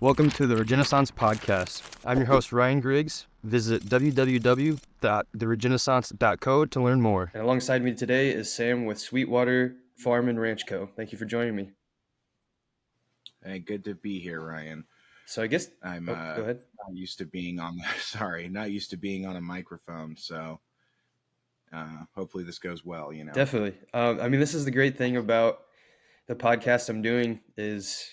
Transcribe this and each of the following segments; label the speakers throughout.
Speaker 1: Welcome to the Regenaissance Podcast. I'm your host, Ryan Griggs. Visit www.theregenaissance.co to learn more. And alongside me today is Sam with Sweetwater Farm and Ranch Co. Thank you for joining me.
Speaker 2: Hey, good to be here, Ryan.
Speaker 1: So I guess
Speaker 2: I'm
Speaker 1: go ahead.
Speaker 2: not used to being on not used to being on a microphone, so hopefully this goes well,
Speaker 1: Definitely. This is the great thing about the podcast I'm doing is,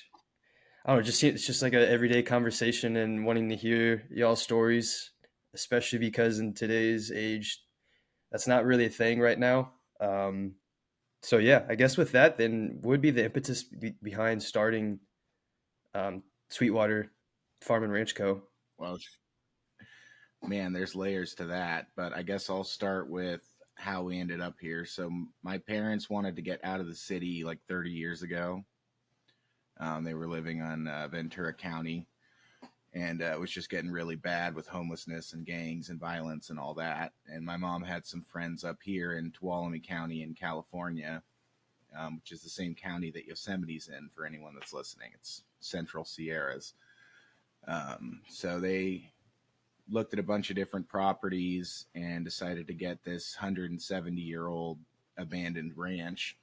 Speaker 1: I don't know, it's just like an everyday conversation and wanting to hear y'all's stories, especially because in today's age, that's not really a thing right now. So yeah, I guess with that, then would be the impetus behind starting Sweetwater Farm and Ranch Co.
Speaker 2: Well, man, there's layers to that, but I guess I'll start with how we ended up here. So my parents wanted to get out of the city like 30 years ago. They were living on Ventura County, and it was just getting really bad with homelessness and gangs and violence and all that. And my mom had some friends up here in Tuolumne County in California, which is the same county that Yosemite's in, for anyone that's listening. It's Central Sierras. So they looked at a bunch of different properties and decided to get this 170-year-old abandoned ranch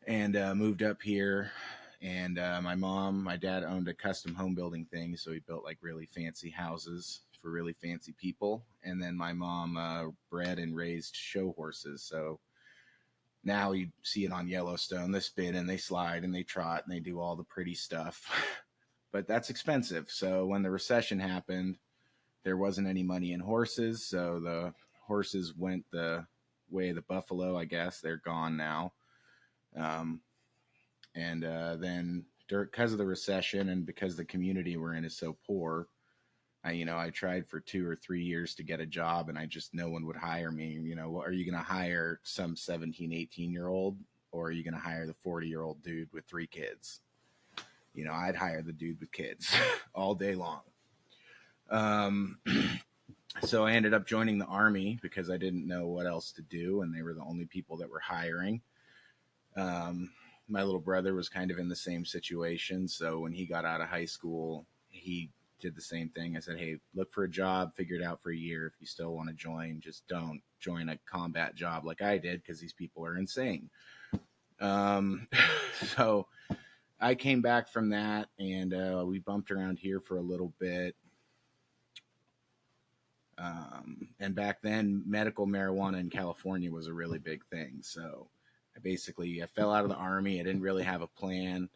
Speaker 2: and moved up here. And my dad owned a custom home building thing, so he built like really fancy houses for really fancy people. And then my mom bred and raised show horses, so now you see it on Yellowstone. They spin and they slide and they trot and they do all the pretty stuff. But that's expensive. So when the recession happened, there wasn't any money in horses. So the horses went the way of the buffalo, I guess. They're gone now. Then because of the recession and because the community we're in is so poor, I tried for 2 or 3 years to get a job, and no one would hire me. Are you going to hire some 17, 18-year-old, or are you going to hire the 40-year-old dude with 3 kids? I'd hire the dude with kids all day long. So I ended up joining the Army because I didn't know what else to do, and they were the only people that were hiring. My little brother was kind of in the same situation, so when he got out of high school, he did the same thing. I said, hey, look for a job, figure it out for a year. If you still want to join, just don't join a combat job like I did, because these people are insane. So I came back from that, and we bumped around here for a little bit. And back then, medical marijuana in California was a really big thing. So I fell out of the Army. I didn't really have a plan.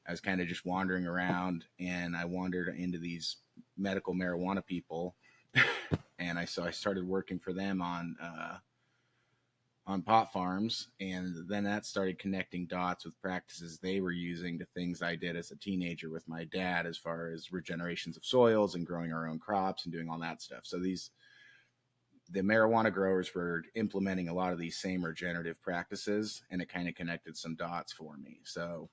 Speaker 2: I was kind of just wandering around, and I wandered into these medical marijuana people. And I started working for them on pot farms, and then that started connecting dots with practices they were using to things I did as a teenager with my dad, as far as regenerations of soils and growing our own crops and doing all that stuff. So the marijuana growers were implementing a lot of these same regenerative practices, and it kind of connected some dots for me. So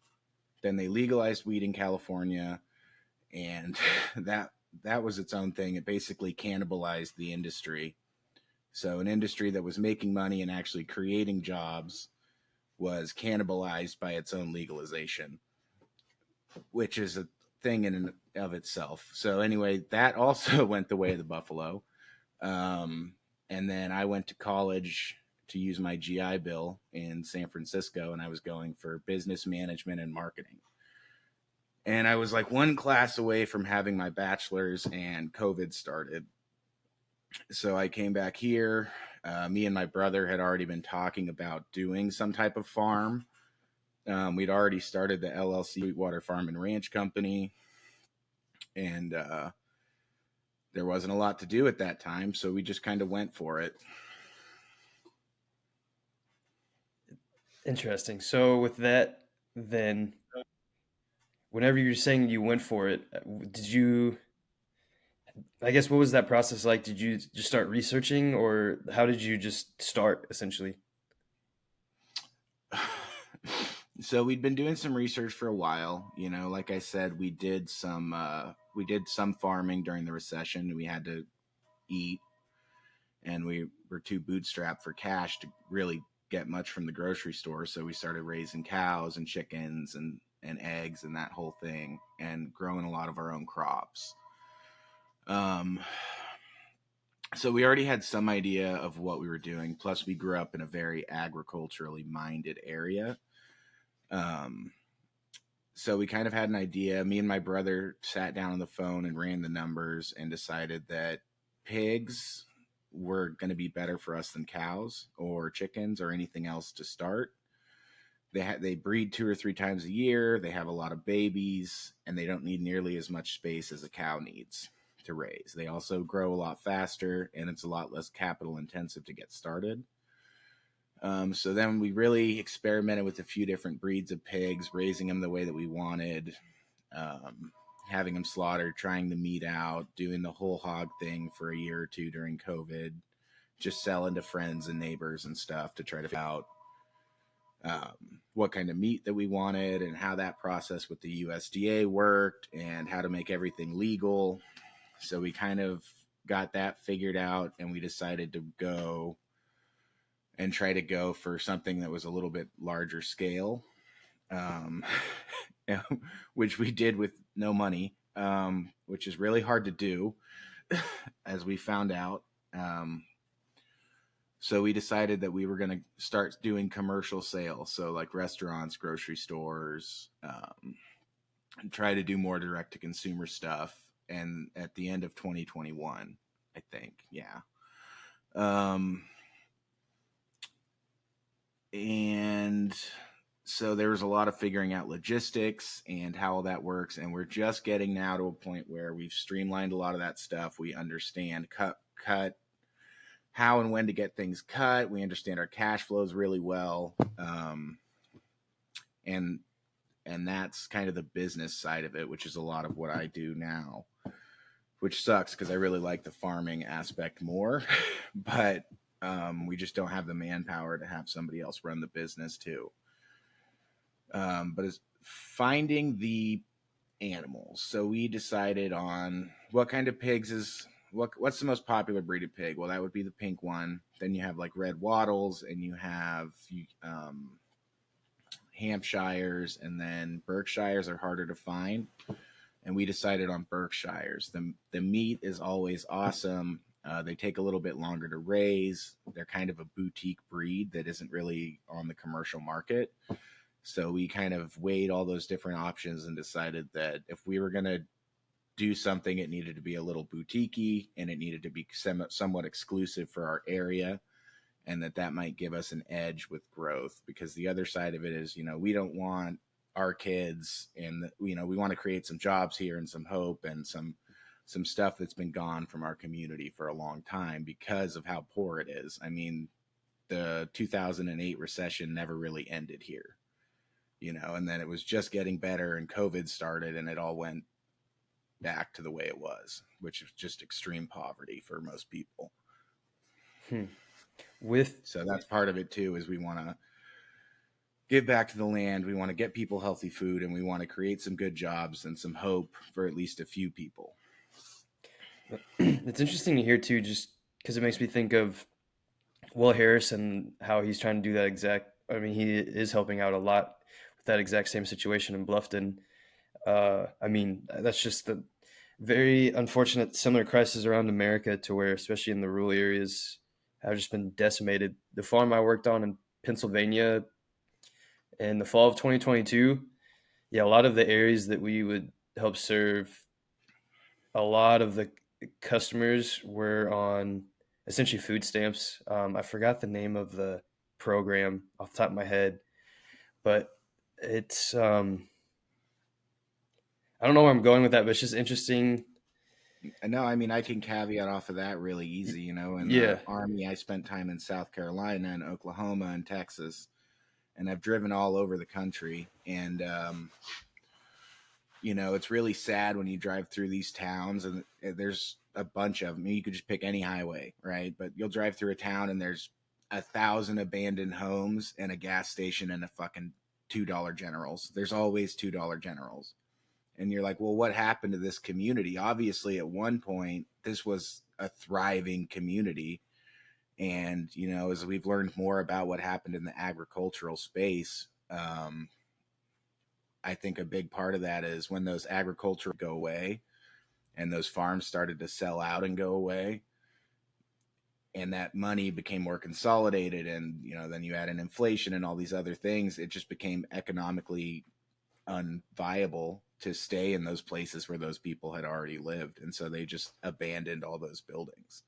Speaker 2: then they legalized weed in California, and that was its own thing. It basically cannibalized the industry. So an industry that was making money and actually creating jobs was cannibalized by its own legalization, which is a thing in and of itself. So anyway, that also went the way of the buffalo. And then I went to college to use my GI Bill in San Francisco, and I was going for business management and marketing. And I was like one class away from having my bachelor's, and COVID started. So I came back here. Me and my brother had already been talking about doing some type of farm. We'd already started the LLC, Sweetwater Farm and Ranch Company, and there wasn't a lot to do at that time, so we just kind of went for it.
Speaker 1: Interesting. So with that, then, whenever you're saying you went for it, I guess, what was that process like? Did you just start researching, or how did you just start, essentially?
Speaker 2: So we'd been doing some research for a while. Like I said, we did some farming during the recession. We had to eat, and we were too bootstrapped for cash to really get much from the grocery store. So we started raising cows and chickens and and eggs and that whole thing, and growing a lot of our own crops. Um, so we already had some idea of what we were doing. Plus, we grew up in a very agriculturally minded area. Um, so we kind of had an idea. Me and my brother sat down on the phone and ran the numbers and decided that pigs were going to be better for us than cows or chickens or anything else to start. They breed 2 or 3 times a year. They have a lot of babies, and they don't need nearly as much space as a cow needs to raise. They also grow a lot faster, and it's a lot less capital intensive to get started. So then we really experimented with a few different breeds of pigs, raising them the way that we wanted, um, having them slaughtered, trying the meat out, doing the whole hog thing for a year or two during COVID, just selling to friends and neighbors and stuff to try to figure out what kind of meat that we wanted and how that process with the USDA worked and how to make everything legal. So we kind of got that figured out, and we decided to go and try to go for something that was a little bit larger scale, um, which we did with no money, which is really hard to do, as we found out. So we decided that we were going to start doing commercial sales. So like restaurants, grocery stores, and try to do more direct to consumer stuff. And at the end of 2021, I think, yeah. Um, and so there was a lot of figuring out logistics and how all that works. And we're just getting now to a point where we've streamlined a lot of that stuff. We understand cut how and when to get things cut. We understand our cash flows really well. And that's kind of the business side of it, which is a lot of what I do now, which sucks because I really like the farming aspect more, but we just don't have the manpower to have somebody else run the business too. But it's finding the animals. So we decided on what kind of pigs is what's the most popular breed of pig. Well, that would be the pink one. Then you have like red wattles, and you have Hampshires, and then Berkshires are harder to find. And we decided on Berkshires. The meat is always awesome. They take a little bit longer to raise. They're kind of a boutique breed that isn't really on the commercial market. So we kind of weighed all those different options and decided that if we were going to do something, it needed to be a little boutique-y, and it needed to be somewhat exclusive for our area, and that might give us an edge with growth. Because the other side of it is, we don't want our kids, and we want to create some jobs here and some hope and some stuff that's been gone from our community for a long time because of how poor it is. I mean, the 2008 recession never really ended here, and then it was just getting better, and COVID started, and it all went back to the way it was, which is just extreme poverty for most people.
Speaker 1: Hmm. With
Speaker 2: So that's part of it too, is we want to give back to the land. We want to get people healthy food, and we want to create some good jobs and some hope for at least a few people.
Speaker 1: It's interesting to hear too, just because it makes me think of Will Harris and how he's trying to do that exact. I mean, he is helping out a lot with that exact same situation in Bluffton. I mean, that's just the very unfortunate similar crisis around America, to where, especially in the rural areas, have just been decimated. The farm I worked on in Pennsylvania in the fall of 2022, yeah, a lot of the areas that we would help serve, a lot of the customers were on essentially food stamps. I forgot the name of the program off the top of my head, but it's I don't know where I'm going with that, but it's just interesting.
Speaker 2: No, I mean, I can caveat off of that really easy. In the
Speaker 1: Yeah.
Speaker 2: Army, I spent time in South Carolina and Oklahoma and Texas, and I've driven all over the country. And it's really sad when you drive through these towns, and there's a bunch of them. You could just pick any highway, right? But you'll drive through a town, and there's 1,000 abandoned homes and a gas station and a fucking $2 Generals. There's always $2 Generals. And you're like, well, what happened to this community? Obviously, at one point, this was a thriving community. And, as we've learned more about what happened in the agricultural space, I think a big part of that is when those agriculture go away and those farms started to sell out and go away, and that money became more consolidated, and then you add in inflation and all these other things, it just became economically unviable to stay in those places where those people had already lived, and so they just abandoned all those buildings.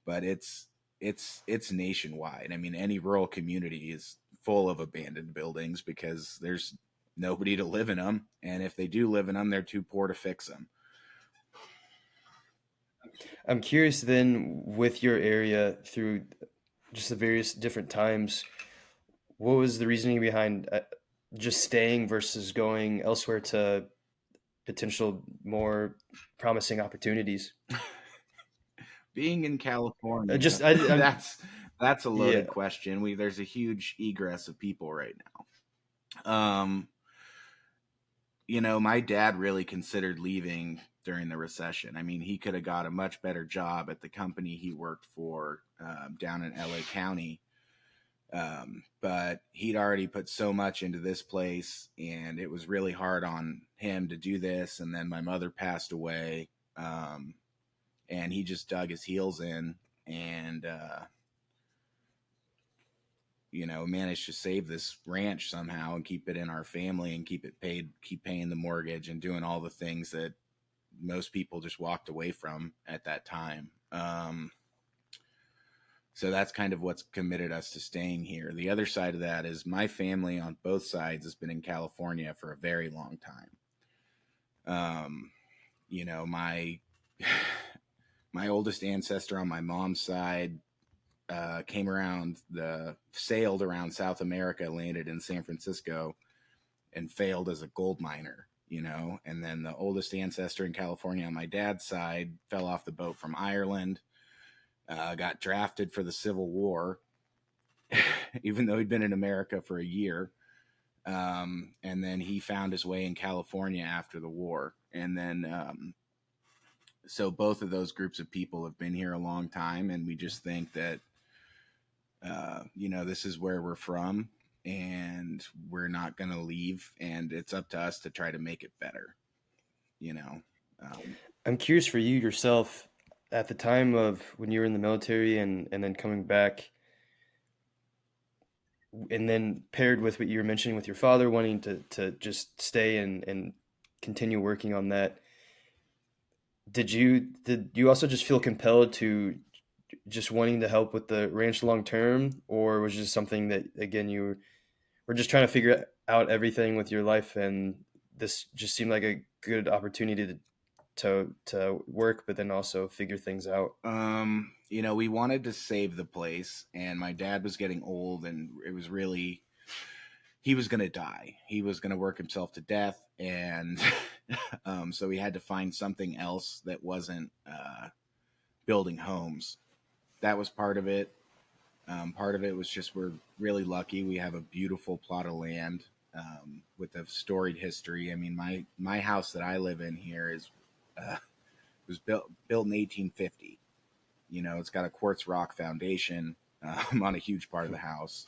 Speaker 2: But it's nationwide. I mean, any rural community is full of abandoned buildings because there's nobody to live in them, and if they do live in them, they're too poor to fix them.
Speaker 1: I'm curious then, with your area through just the various different times, what was the reasoning behind just staying versus going elsewhere to potential more promising opportunities?
Speaker 2: Being in
Speaker 1: I
Speaker 2: California,
Speaker 1: just I'm
Speaker 2: that's a
Speaker 1: yeah.
Speaker 2: loaded question. There's a huge egress of people right now. My dad really considered leaving during the recession. I mean, he could have got a much better job at the company he worked for down in LA County. But he'd already put so much into this place, and it was really hard on him to do this. And then my mother passed away, and he just dug his heels in and, managed to save this ranch somehow and keep it in our family and keep it paid, keep paying the mortgage and doing all the things that most people just walked away from at that time. So that's kind of what's committed us to staying here. The other side of that is my family on both sides has been in California for a very long time. Um, my my oldest ancestor on my mom's side came around sailed around South America, landed in San Francisco, and failed as a gold miner. And then the oldest ancestor in California on my dad's side fell off the boat from Ireland, got drafted for the Civil War, even though he'd been in America for a year. And then he found his way in California after the war. And then, so both of those groups of people have been here a long time. And we just think that, this is where we're from and we're not going to leave. And it's up to us to try to make it better, you know? Um,
Speaker 1: I'm curious for you yourself at the time of when you were in the military and then coming back and then paired with what you were mentioning with your father wanting to just stay and continue working on that. Did you also just feel compelled to just wanting to help with the ranch long term, or was it just something that again you were just trying to figure out everything with your life, and this just seemed like a good opportunity to work, but then also figure things out?
Speaker 2: we wanted to save the place, and my dad was getting old, and it was really he was going to die. He was going to work himself to death, and so we had to find something else that wasn't building homes. That was part of it. Part of it was just we're really lucky. We have a beautiful plot of land with a storied history. I mean, my house that I live in here is was built in 1850. It's got a quartz rock foundation on a huge part of the house,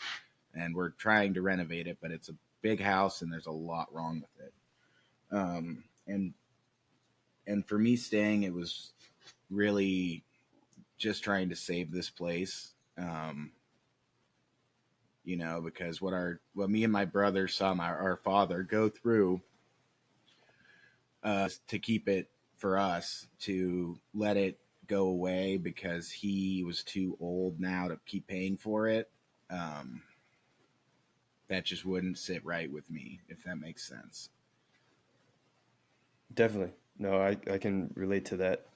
Speaker 2: and we're trying to renovate it, but it's a big house and there's a lot wrong with it. And for me staying, it was really just trying to save this place. Because what me and my brother saw our father go through to keep it for us to let it go away because he was too old now to keep paying for it. Um, that just wouldn't sit right with me, if that makes sense.
Speaker 1: Definitely. No, I can relate to that.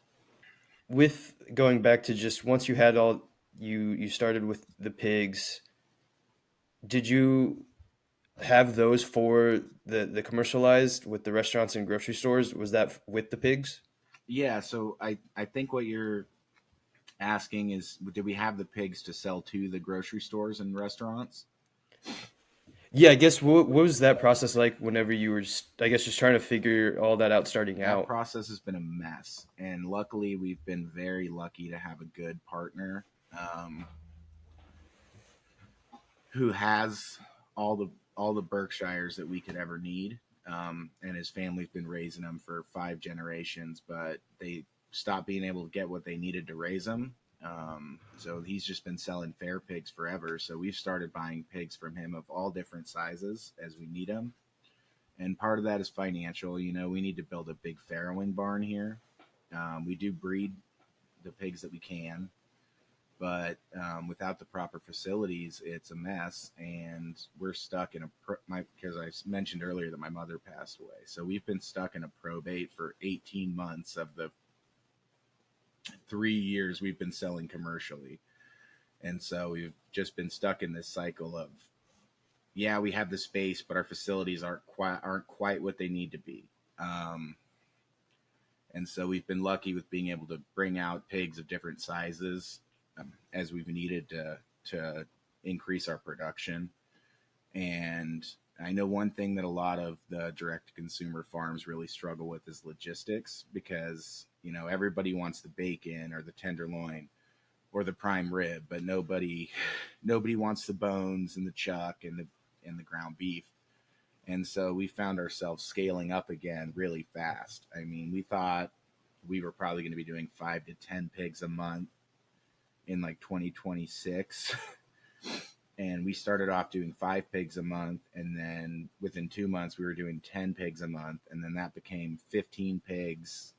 Speaker 1: With going back to just once you had all you started with the pigs, did you have those for the commercialized with the restaurants and grocery stores? Was that with the pigs?
Speaker 2: Yeah, so I think what you're asking is, did we have the pigs to sell to the grocery stores and restaurants?
Speaker 1: Yeah, I guess what was that process like whenever you were I guess just trying to figure all that out starting
Speaker 2: That
Speaker 1: out?
Speaker 2: process has been a mess, and luckily we've been very lucky to have a good partner um, who has all the Berkshires that we could ever need. and his family's been raising them for 5 generations, but they stopped being able to get what they needed to raise them. So he's just been selling fair pigs forever. So we've started buying pigs from him of all different sizes as we need them. And part of that is financial. You know, we need to build a big farrowing barn here. We do breed the pigs that we can, but without the proper facilities, it's a mess. And we're stuck in because I mentioned earlier that my mother passed away. So we've been stuck in a probate for 18 months of the 3 years we've been selling commercially. And so we've just been stuck in this cycle of, yeah, we have the space, but our facilities aren't quite what they need to be. Um, and so we've been lucky with being able to bring out pigs of different sizes as we've needed to increase our production. And I know one thing that a lot of the direct to consumer farms really struggle with is logistics, because you know everybody wants the bacon or the tenderloin or the prime rib, but nobody wants the bones and the chuck and the ground beef. And so we found ourselves scaling up again really fast. I mean, we thought we were probably going to be doing 5 to 10 pigs a month in like 2026. And we started off doing 5 pigs a month. And then within 2 months, we were doing 10 pigs a month. And then that became 15 pigs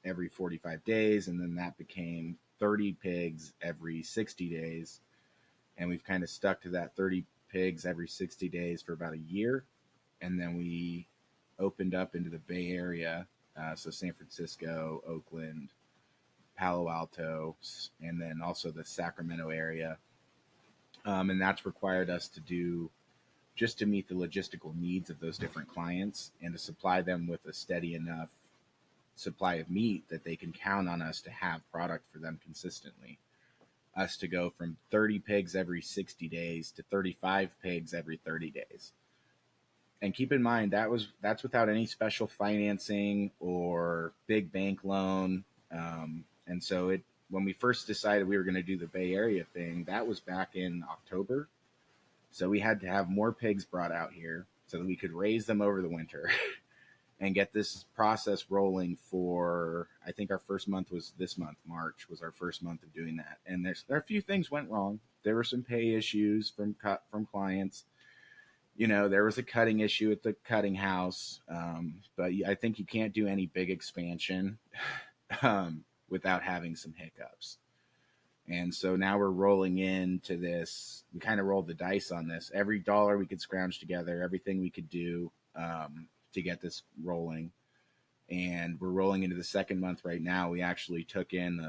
Speaker 2: every 45 days. And then that became 30 pigs every 60 days. And we've kind of stuck to that 30 pigs every 60 days for about a year. And then we opened up into the Bay Area, so San Francisco, Oakland, Palo Alto, and then also the Sacramento area. And that's required us to do just to meet the logistical needs of those different clients and to supply them with a steady enough supply of meat that they can count on us to have product for them consistently. Us to go from 30 pigs every 60 days to 35 pigs every 30 days. And keep in mind that's without any special financing or big bank loan. And so when we first decided we were going to do the Bay Area thing, that was back in October. So we had to have more pigs brought out here so that we could raise them over the winter and get this process rolling for, I think our first month was this month. March was our first month of doing that. And there are a few things went wrong. There were some pay issues from clients. You know, there was a cutting issue at the cutting house. But I think you can't do any big expansion without having some hiccups. And so now we're rolling into this. We kind of rolled the dice on this. Every dollar we could scrounge together, everything we could do to get this rolling. And we're rolling into the second month right now. We actually took in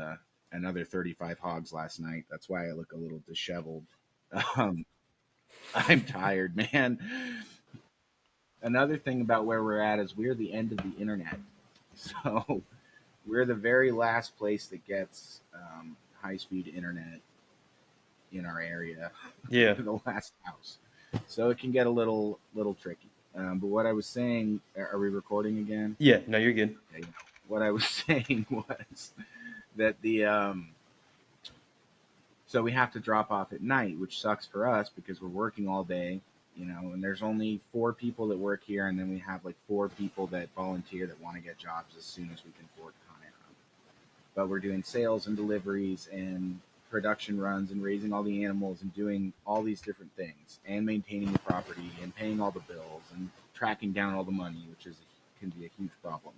Speaker 2: another 35 hogs last night. That's why I look a little disheveled. Um, I'm tired, man. Another thing about where we're at is we're the end of the internet. So we're the very last place that gets high speed internet in our area.
Speaker 1: Yeah.
Speaker 2: We're the last house. So it can get a little tricky. But what I was saying, are we recording again?
Speaker 1: Yeah. No, you're good.
Speaker 2: Okay. What I was saying was that so we have to drop off at night, which sucks for us because we're working all day, you know, and there's only 4 people that work here, and then we have like 4 people that volunteer that want to get jobs as soon as we can afford to hire them. But we're doing sales and deliveries and production runs and raising all the animals and doing all these different things and maintaining the property and paying all the bills and tracking down all the money, which can be a huge problem.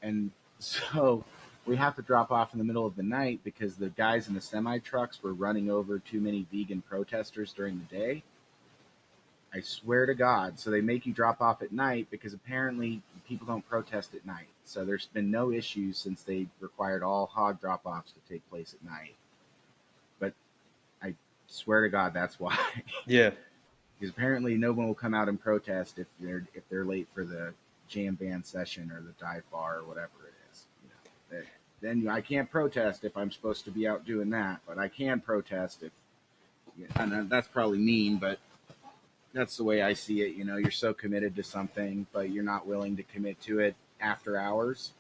Speaker 2: And so we have to drop off in the middle of the night because the guys in the semi trucks were running over too many vegan protesters during the day. I swear to God. So they make you drop off at night because apparently people don't protest at night. So there's been no issues since they required all hog drop offs to take place at night. But I swear to God, that's why.
Speaker 1: Yeah.
Speaker 2: Because apparently no one will come out and protest if they're late for the jam band session or the dive bar or whatever it is. You know, then I can't protest if I'm supposed to be out doing that, but I can protest if. And that's probably mean, but that's the way I see it. You know, you're so committed to something, but you're not willing to commit to it after hours.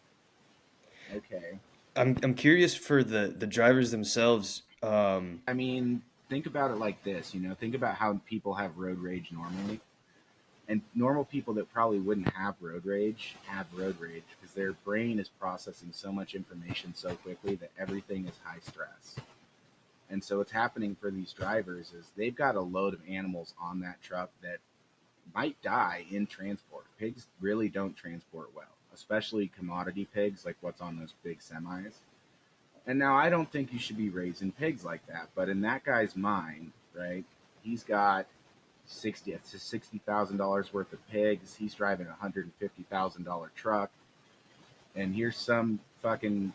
Speaker 2: Okay.
Speaker 1: I'm curious for the drivers themselves.
Speaker 2: I mean, think about it like this, think about how people have road rage normally. And normal people that probably wouldn't have road rage because their brain is processing so much information so quickly that everything is high stress. And so what's happening for these drivers is they've got a load of animals on that truck that might die in transport. Pigs really don't transport well, especially commodity pigs like what's on those big semis. And now I don't think you should be raising pigs like that, but in that guy's mind, right? He's got $60,000 worth of pigs. He's driving $150,000 truck, and here's some fucking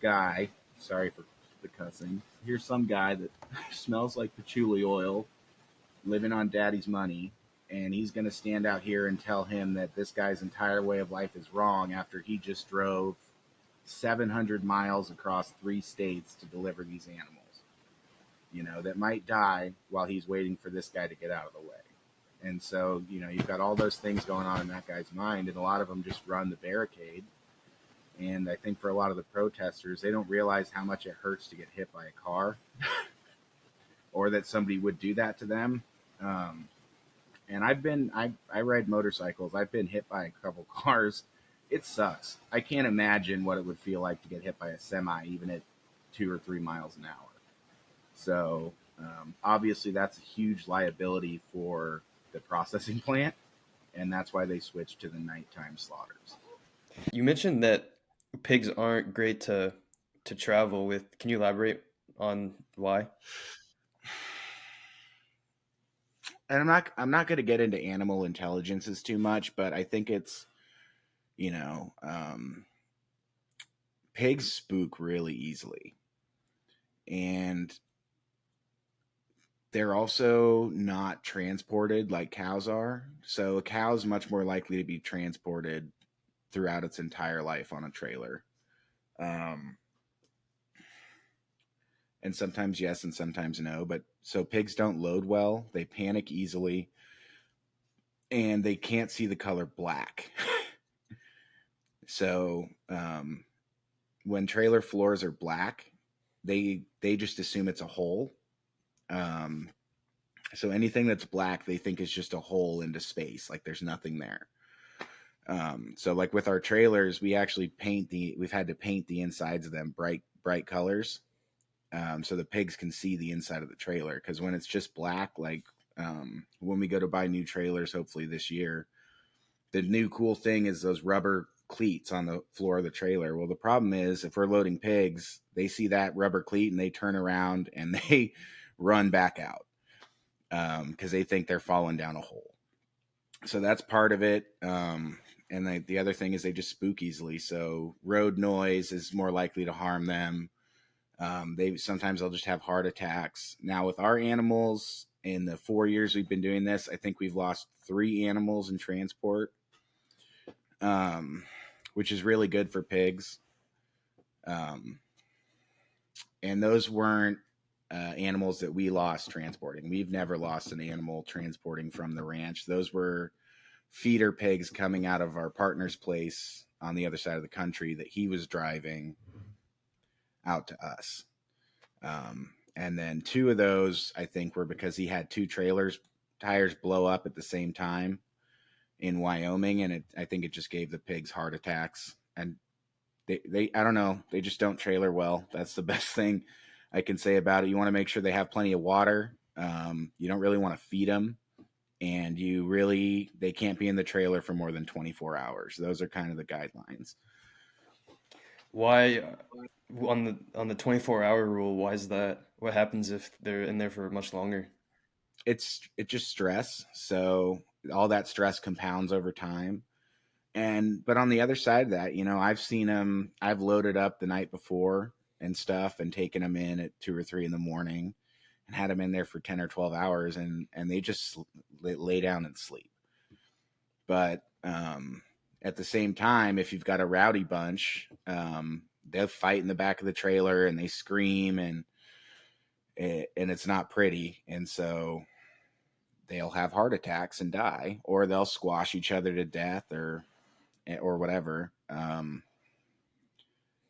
Speaker 2: guy. Sorry for the cussing. Here's some guy that smells like patchouli oil, living on daddy's money, and he's going to stand out here and tell him that this guy's entire way of life is wrong after he just drove 700 miles across 3 states to deliver these animals, that might die while he's waiting for this guy to get out of the way. And so, you've got all those things going on in that guy's mind, and a lot of them just run the barricade. And I think for a lot of the protesters, they don't realize how much it hurts to get hit by a car or that somebody would do that to them. And I ride motorcycles. I've been hit by a couple cars. It sucks. I can't imagine what it would feel like to get hit by a semi, even at 2 or 3 miles an hour. So obviously, that's a huge liability for the processing plant, and that's why they switched to the nighttime slaughters.
Speaker 1: You mentioned that pigs aren't great to travel with. Can you elaborate on why?
Speaker 2: And I'm not going to get into animal intelligences too much, but I think it's you know pigs spook really easily, and they're also not transported like cows are. So a cow is much more likely to be transported throughout its entire life on a trailer. Um, and sometimes yes, and sometimes no. But so pigs don't load well. They panic easily, and they can't see the color black. So when trailer floors are black, they just assume it's a hole. Um, so anything that's black, they think is just a hole into space, like there's nothing there. So like with our trailers, we've had to paint the insides of them bright colors, so the pigs can see the inside of the trailer. Because when it's just black, like when we go to buy new trailers, hopefully this year, the new cool thing is those rubber cleats on the floor of the trailer. Well, the problem is if we're loading pigs, they see that rubber cleat and they turn around and they run back out because they think they're falling down a hole. So that's part of it. And the other thing is they just spook easily. So road noise is more likely to harm them. They'll just have heart attacks. Now with our animals, in the 4 years we've been doing this, I think we've lost 3 animals in transport, which is really good for pigs. Um, and those weren't animals that we lost transporting. We've never lost an animal transporting from the ranch. Those were feeder pigs coming out of our partner's place on the other side of the country that he was driving out to us. And then 2 of those, I think, were because he had 2 trailers tires blow up at the same time in Wyoming, and I think it just gave the pigs heart attacks. And they I don't know, they just don't trailer well. That's the best thing I can say about it. You want to make sure they have plenty of water. You don't really want to feed them, and they can't be in the trailer for more than 24 hours. Those are kind of the guidelines.
Speaker 1: Why on the 24-hour rule, why is that? What happens if they're in there for much longer?
Speaker 2: It's just stress. So all that stress compounds over time. But on the other side of that, I've loaded up the night before and stuff and taken them in at 2 or 3 in the morning and had them in there for 10 or 12 hours, and they just lay down and sleep. But at the same time, if you've got a rowdy bunch, they'll fight in the back of the trailer and they scream, and it's not pretty. And so they'll have heart attacks and die, or they'll squash each other to death or whatever.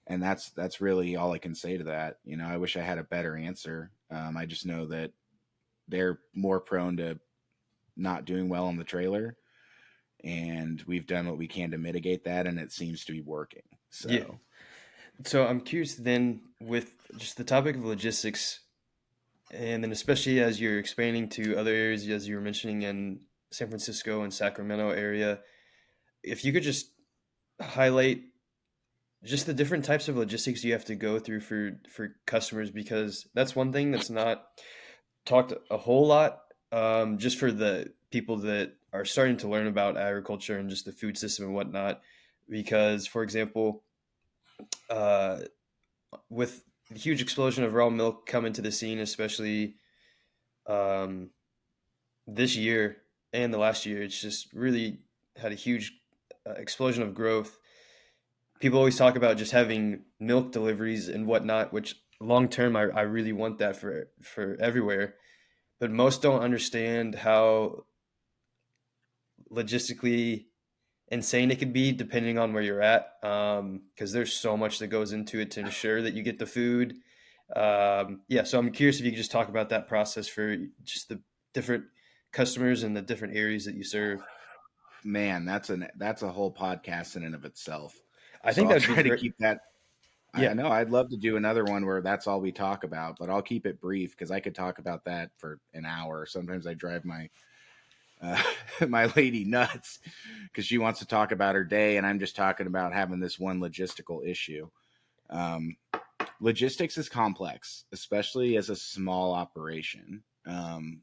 Speaker 2: And that's really all I can say to that. You know, I wish I had a better answer. I just know that they're more prone to not doing well on the trailer, and we've done what we can to mitigate that, and it seems to be working.
Speaker 1: Yeah.
Speaker 2: So,
Speaker 1: So I'm curious then with just the topic of logistics, and then especially as you're expanding to other areas, as you were mentioning in San Francisco and Sacramento area, if you could just highlight just the different types of logistics you have to go through for customers, because that's one thing that's not talked a whole lot, just for the people that are starting to learn about agriculture and just the food system and whatnot. Because, for example, uh, with the huge explosion of raw milk coming to the scene, especially um, this year and the last year, it's just really had a huge explosion of growth. People always talk about just having milk deliveries and whatnot, which long term I really want that for everywhere. But most don't understand how logistically insane it could be depending on where you're at, because there's so much that goes into it to ensure that you get the food. Yeah, so I'm curious if you could just talk about that process for just the different customers and the different areas that you serve.
Speaker 2: man, that's a whole podcast in and of itself.
Speaker 1: I
Speaker 2: So
Speaker 1: think
Speaker 2: I'll
Speaker 1: that would be
Speaker 2: try to
Speaker 1: great.
Speaker 2: keep that. I
Speaker 1: Yeah,
Speaker 2: know I'd love to do another one where that's all we talk about, but I'll keep it brief because I could talk about that for an hour. Sometimes I drive my uh, my lady nuts because she wants to talk about her day, and I'm just talking about having this one logistical issue. Um, Logistics is complex, especially as a small operation.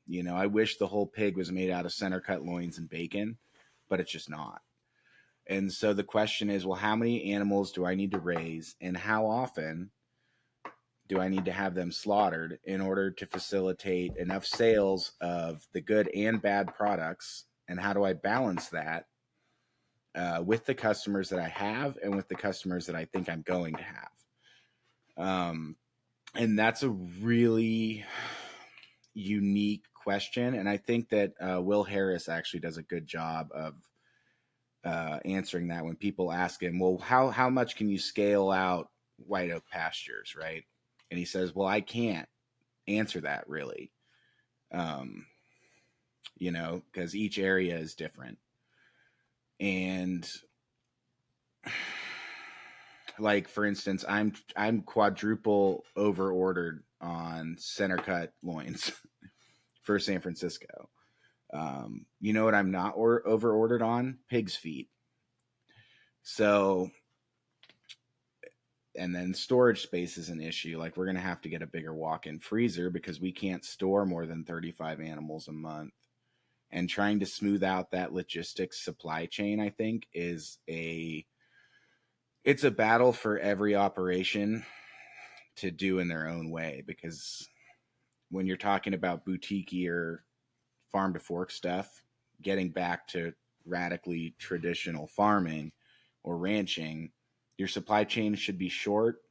Speaker 2: You know, I wish the whole pig was made out of center cut loins and bacon, but it's just not. And so the question is, well, how many animals do I need to raise, and how often do I need to have them slaughtered in order to facilitate enough sales of the good and bad products? And how do I balance that with the customers that I have and with the customers that I think I'm going to have? Um, and that's a really unique question. And I think that Will Harris actually does a good job of answering that when people ask him, well, how much can you scale out white oak pastures, right? And he says, well, I can't answer that really, um, you know, because each area is different. And like for instance, I'm quadruple over ordered on center cut loins for San Francisco. You know what I'm not over ordered on? Pig's feet. So, and then storage space is an issue. Like we're going to have to get a bigger walk-in freezer because we can't store more than 35 animals a month. And trying to smooth out that logistics supply chain, I think, is it's a battle for every operation to do in their own way, because when you're talking about boutique or farm to fork stuff, getting back to radically traditional farming or ranching, your supply chain should be short.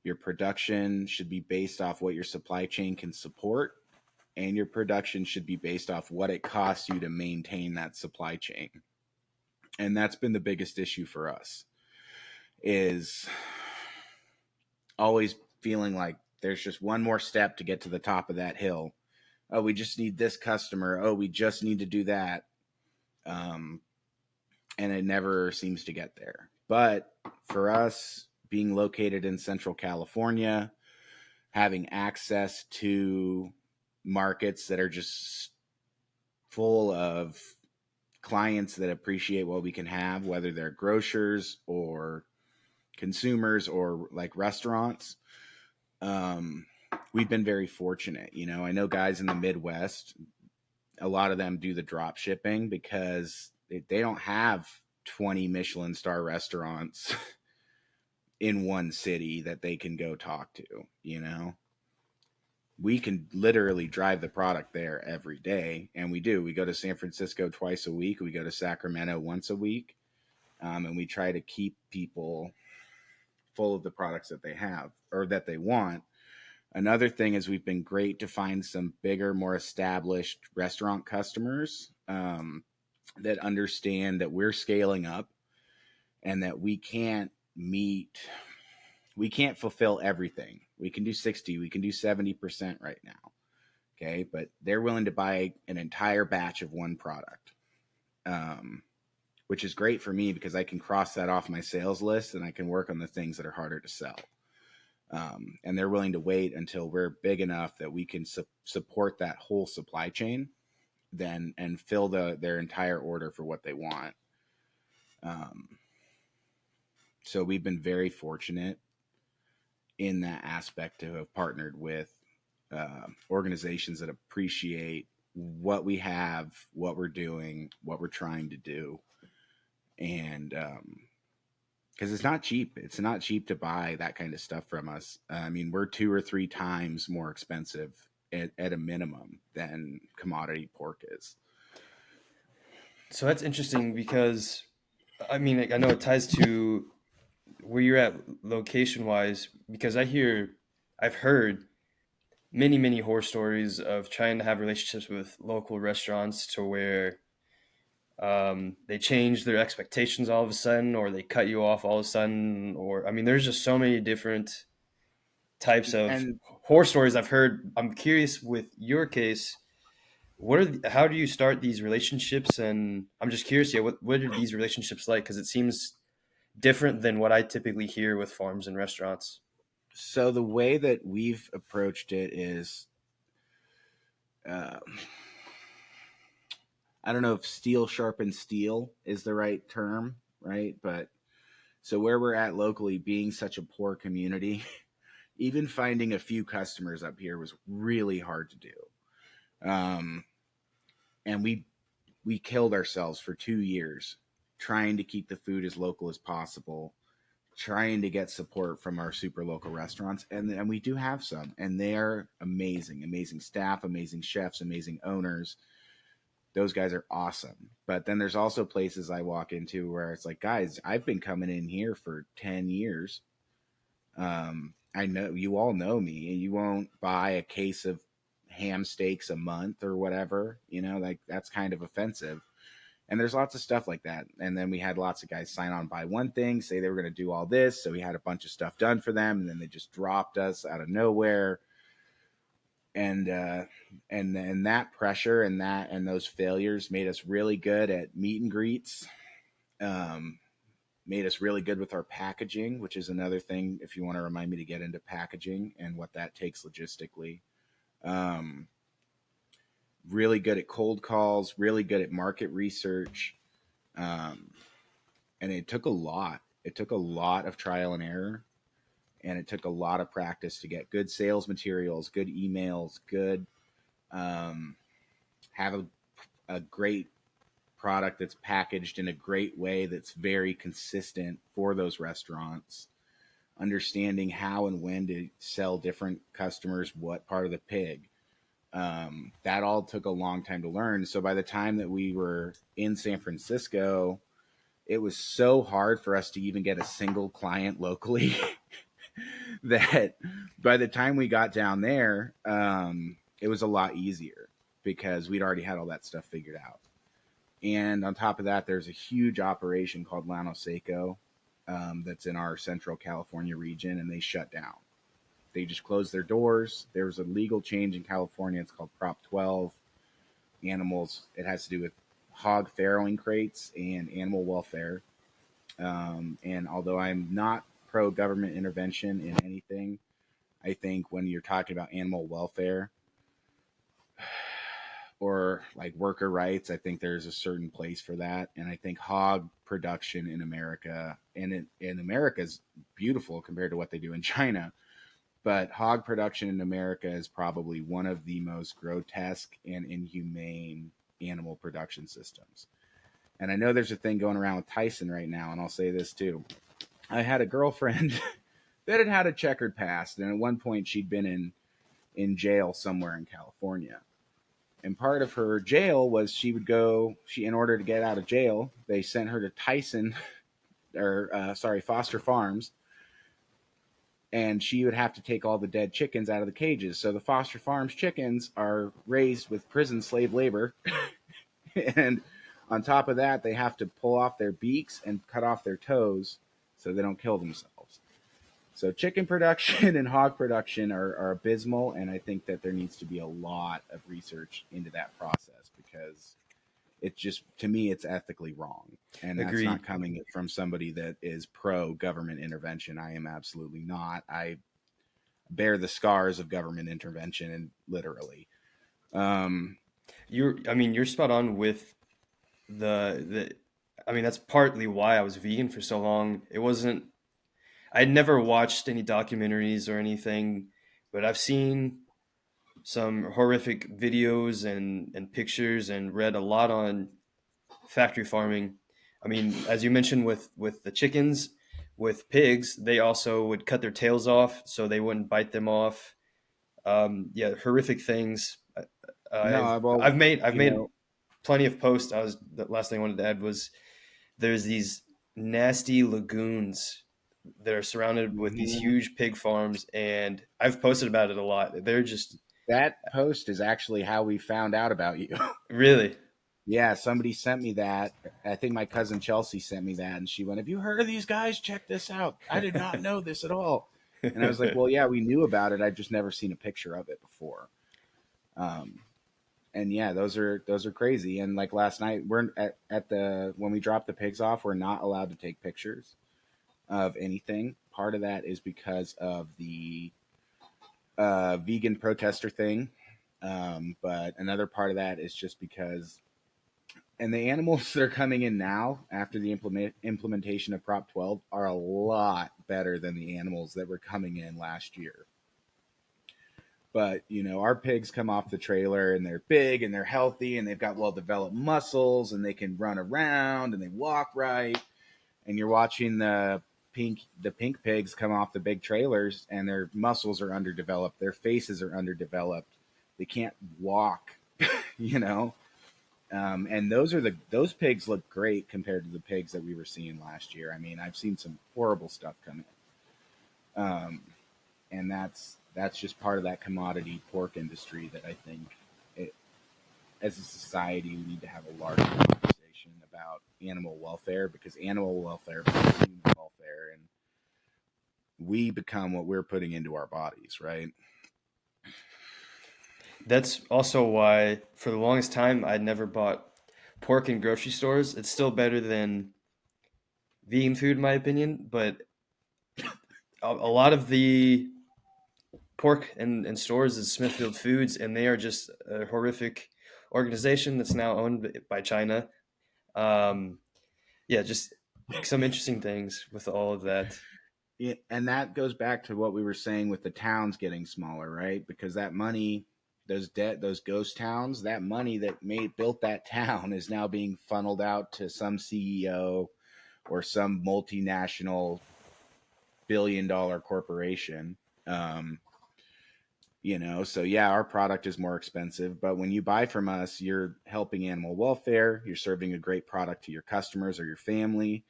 Speaker 2: Your production should be based off what your supply chain can support, and your production should be based off what it costs you to maintain that supply chain. And that's been the biggest issue for us, is always feeling like there's just one more step to get to the top of that hill. Oh, we just need this customer. Oh, we just need to do that. Um, and it never seems to get there. But for us, being located in Central California, having access to markets that are just full of clients that appreciate what we can have, whether they're grocers or consumers or like restaurants, um, we've been very fortunate. You know, I know guys in the Midwest, a lot of them do the drop shipping because they don't have 20 Michelin star restaurants in one city that they can go talk to, you know. We can literally drive the product there every day, and we do. We go to San Francisco twice a week. We go to Sacramento once a week, and we try to keep people full of the products that they have or that they want. Another thing is we've been great to find some bigger, more established restaurant customers that understand that we're scaling up and that we can't meet we can't fulfill everything. We can do 60, we can do 70% right now. Okay. But they're willing to buy an entire batch of one product, um, which is great for me because I can cross that off my sales list and I can work on the things that are harder to sell. And they're willing to wait until we're big enough that we can support that whole supply chain then and fill their entire order for what they want. Um, so we've been very fortunate in that aspect to have partnered with organizations that appreciate what we have, what we're doing, what we're trying to do. And because it's not cheap. It's not cheap to buy that kind of stuff from us. I mean, we're 2 or 3 times more expensive at a minimum than commodity pork is.
Speaker 1: So that's interesting because I mean, I know it ties to where you're at location wise because I've heard many horror stories of trying to have relationships with local restaurants to where they change their expectations all of a sudden, or they cut you off all of a sudden, or I mean, there's just so many different types of
Speaker 2: And
Speaker 1: horror stories I've heard. I'm curious with your case, how do you start these relationships? And I'm just curious, yeah, what are these relationships like? Because it seems different than what I typically hear with farms and restaurants.
Speaker 2: so the way that we've approached it is, uh, I don't know if steel sharpens steel is the right term, right? But so where we're at locally, being such a poor community, even finding a few customers up here was really hard to do. Um, and we killed ourselves for 2 years trying to keep the food as local as possible, trying to get support from our super local restaurants, and we do have some, and they're amazing, amazing staff, amazing chefs, amazing owners. Those guys are awesome. But then there's also places I walk into where it's like, guys, I've been coming in here for 10 years. I know you all know me, and you won't buy a case of ham steaks a month or whatever, like that's kind of offensive. And there's lots of stuff like that. And then we had lots of guys sign on, buy one thing, say they were going to do all this. So we had a bunch of stuff done for them, and then they just dropped us out of nowhere. And and that pressure and those failures made us really good at meet and greets. Um, Made us really good with our packaging, which is another thing. If you want to remind me to get into packaging and what that takes logistically. Um, really good at cold calls, really good at market research. Um, and it took a lot. It took a lot of trial and error, and it took a lot of practice to get good sales materials, good emails, good um, have a great product that's packaged in a great way that's very consistent for those restaurants. Understanding how and when to sell different customers what part of the pig. That all took a long time to learn. So by the time that we were in San Francisco, it was so hard for us to even get a single client locally that by the time we got down there, it was a lot easier because we'd already had all that stuff figured out. And on top of that, there's a huge operation called Llano Seco that's in our Central California region, and they shut down. They just closed their doors. There was a legal change in California. It's called Prop 12. Animals, it has to do with hog farrowing crates and animal welfare. And although I'm not pro government intervention in anything, I think when you're talking about animal welfare or like worker rights, I think there's a certain place for that. And I think hog production in America, and in America is beautiful compared to what they do in China. But hog production in America is probably one of the most grotesque and inhumane animal production systems. And I know there's a thing going around with Tyson right now, and I'll say this too. I had a girlfriend that had a checkered past, and at one point she'd been in jail somewhere in California. And part of her jail was in order to get out of jail, they sent her to Tyson, or Foster Farms, and she would have to take all the dead chickens out of the cages. So the Foster Farms chickens are raised with prison slave labor. And on top of that, they have to pull off their beaks and cut off their toes so they don't kill themselves. So chicken production and hog production are abysmal, and I think that there needs to be a lot of research into that process because it just, to me, it's ethically wrong, and that's not
Speaker 1: Agreed.
Speaker 2: coming from somebody that is pro government intervention. I am absolutely not. I bear the scars of government intervention, and literally. Um,
Speaker 1: I mean, you're spot on with the. I mean, that's partly why I was vegan for so long. It wasn't. I'd never watched any documentaries or anything, but I've seen some horrific videos and pictures and read a lot on factory farming. I mean, as you mentioned with the chickens, with pigs, they also would cut their tails off so they wouldn't bite them off. Yeah, horrific things.
Speaker 2: no, well,
Speaker 1: I've
Speaker 2: you
Speaker 1: made
Speaker 2: know,
Speaker 1: plenty of posts. The last thing I wanted to add was there's these nasty lagoons that are surrounded with these
Speaker 2: mhm,
Speaker 1: huge pig farms, and I've posted about it a lot. They're just
Speaker 2: that post is actually how we found out about you.
Speaker 1: really.
Speaker 2: Yeah, somebody sent me that. I think my cousin Chelsea sent me that, and she went, "Have you heard of these guys? Check this out. I did not know this at all." And I was like, "Well, yeah, we knew about it. I've just never seen a picture of it before." Um, and yeah, those are crazy. And like last night, we're at the when we drop the pigs off, we're not allowed to take pictures of anything. Part of that is because of the vegan protester thing, but another part of that is just because, and the animals that are coming in now after the implementation of Prop 12 are a lot better than the animals that were coming in last year. But our pigs come off the trailer and they're big and they're healthy and they've got well developed muscles and they can run around and they walk right. And you're watching the pink pigs come off the big trailers and their muscles are underdeveloped, their faces are underdeveloped, they can't walk, you know. And those pigs look great compared to the pigs that we were seeing last year. I mean, I've seen some horrible stuff come in, and that's just part of that commodity pork industry that I think, it, as a society, we need to have a larger conversation about animal welfare because animal welfare becomes human welfare, and we become what we're putting into our bodies, right?
Speaker 1: That's also why, for the longest time, I'd never bought pork in grocery stores. It's still better than vegan food, in my opinion, but a lot of the pork in stores is Smithfield Foods, and they are just a horrific organization that's now owned by China. Um, yeah, just some interesting things with all of that.
Speaker 2: Yeah, and that goes back to what we were saying with the towns getting smaller, right? Because that money, those ghost towns, that money that made built that town is now being funneled out to some CEO or some multinational billion-dollar corporation. Um, so yeah, our product is more expensive, but when you buy from us, you're helping animal welfare, you're serving a great product to your customers or your family,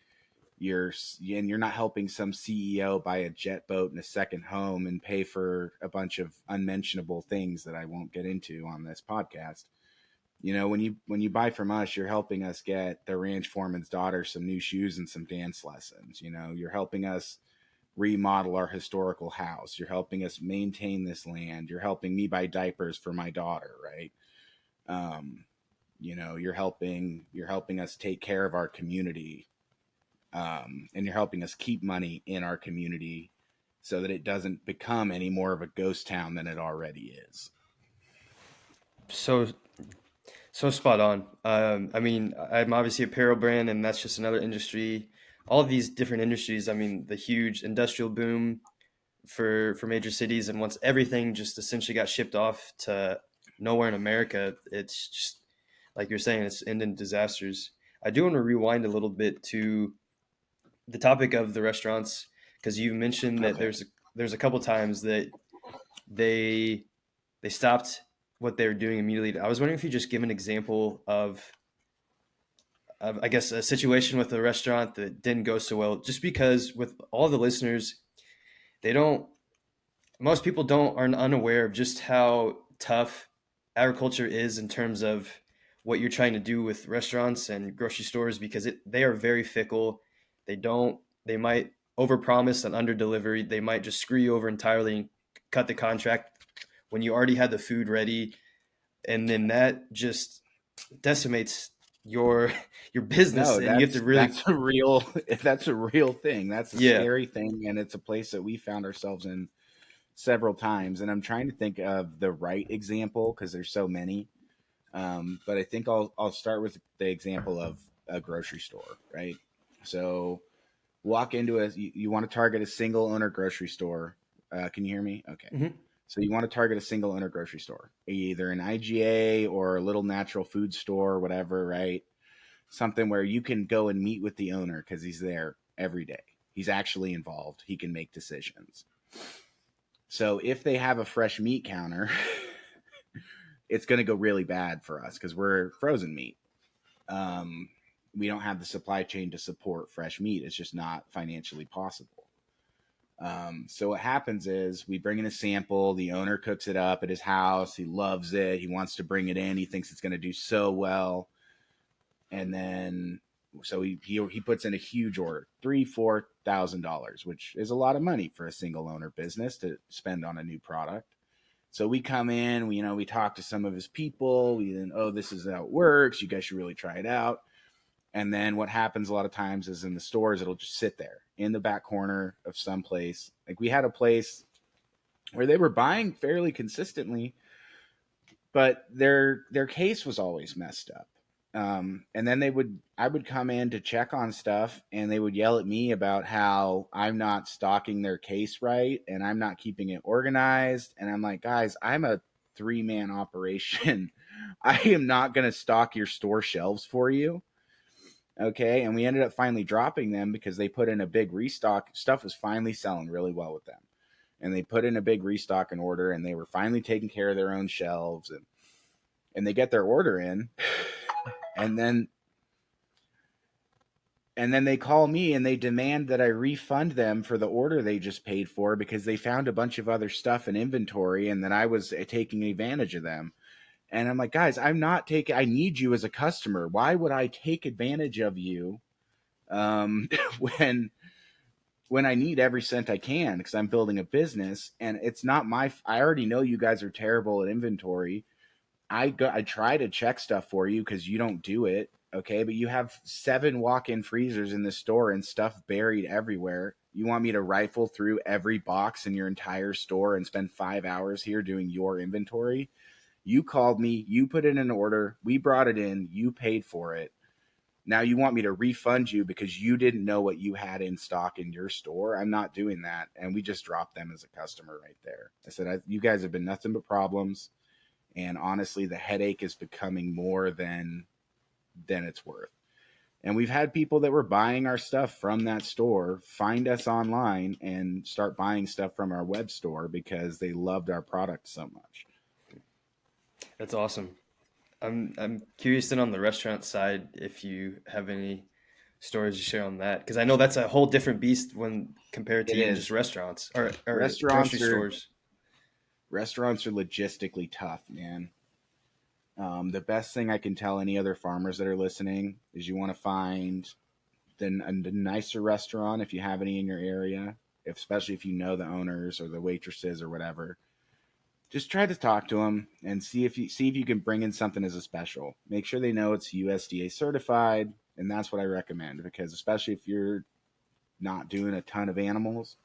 Speaker 2: you're and you're not helping some CEO buy a jet boat and a second home and pay for a bunch of unmentionable things that I won't get into on this podcast. When you buy from us, you're helping us get the ranch foreman's daughter some new shoes and some dance lessons. You're helping us remodel our historical house. You're helping us maintain this land. You're helping me buy diapers for my daughter, right? Um, you're helping us take care of our community, and you're helping us keep money in our community so that it doesn't become any more of a ghost town than it already is.
Speaker 1: So so spot on. I mean, I'm obviously a apparel brand, and that's just another industry. All of these different industries. I mean, the huge industrial boom for major cities, and once everything just essentially got shipped off to nowhere in America, it's just like you're saying, it's ended in disasters. I do want to rewind a little bit to the topic of the restaurants because you mentioned that
Speaker 2: Okay.
Speaker 1: there's a couple times that they they stopped what they were doing immediately. I was wondering if you just give an example of I guess a situation with a restaurant that didn't go so well, just because with all the listeners, they don't most people don't are unaware of just how tough agriculture is in terms of what you're trying to do with restaurants and grocery stores because they are very fickle. They don't they might overpromise and under-delivery, they might just screw you over entirely and cut the contract when you already had the food ready, and then that just decimates your your business,
Speaker 2: No,
Speaker 1: and you have to really,
Speaker 2: that's a real that's a real thing. That's a
Speaker 1: yeah.
Speaker 2: scary thing, and it's a place that we found ourselves in several times. And I'm trying to think of the right example because there's so many. But I think I'll start with the example of a grocery store, right? So walk into you want to target a single owner grocery store. Can you hear me? Okay.
Speaker 1: Mhm.
Speaker 2: So you want to target a single owner grocery store, either an IGA or a little natural food store, or whatever, right? Something where you can go and meet with the owner because he's there every day. He's actually involved. He can make decisions. So if they have a fresh meat counter, it's going to go really bad for us because we're frozen meat. Um, we don't have the supply chain to support fresh meat. It's just not financially possible. So what happens is we bring in a sample. The owner cooks it up at his house. He loves it. He wants to bring it in. He thinks it's going to do so well. And then so he puts in a huge order, $3,000-$4,000, which is a lot of money for a single owner business to spend on a new product. So we come in, we talk to some of his people. We then, oh, this is how it works. You guys should really try it out. And then what happens a lot of times is in the stores, it'll just sit there in the back corner of some place. Like we had a place where they were buying fairly consistently, but their case was always messed up. And then I would come in to check on stuff, and they would yell at me about how I'm not stocking their case right and I'm not keeping it organized. And I'm like, guys, I'm a 3-man operation. I am not going to stock your store shelves for you. Okay. And we ended up finally dropping them because they put in a big restock. Stuff was finally selling really well with them. And they put in a big restock in order, and they were finally taking care of their own shelves, and they get their order in, and then they call me and they demand that I refund them for the order they just paid for because they found a bunch of other stuff in inventory and that I was taking advantage of them. And I'm like, guys, I'm not taking. I need you as a customer. Why would I take advantage of you when I need every cent I can because I'm building a business and it's not my. I already know you guys are terrible at inventory. I try to check stuff for you because you don't do it. Okay, but you have 7 walk-in freezers in the store and stuff buried everywhere. You want me to rifle through every box in your entire store and spend 5 hours here doing your inventory? You called me, you put in an order, we brought it in, you paid for it. Now you want me to refund you because you didn't know what you had in stock in your store? I'm not doing that. And we just dropped them as a customer right there. I said, you guys have been nothing but problems. And honestly, the headache is becoming more than it's worth. And we've had people that were buying our stuff from that store find us online and start buying stuff from our web store because they loved our product so much.
Speaker 1: That's awesome. I'm curious then on the restaurant side if you have any stories to share on that, because I know that's a whole different beast when compared to
Speaker 2: It
Speaker 1: even just
Speaker 2: is.
Speaker 1: restaurants or grocery
Speaker 2: Restaurants are
Speaker 1: stores.
Speaker 2: logistically tough, man. The best thing I can tell any other farmers that are listening is you want to find a nicer restaurant if you have any in your area, especially if you know the owners or the waitresses or whatever. Just try to talk to them and see if you can bring in something as a special. Make sure they know it's USDA certified, and that's what I recommend because especially if you're not doing a ton of animals,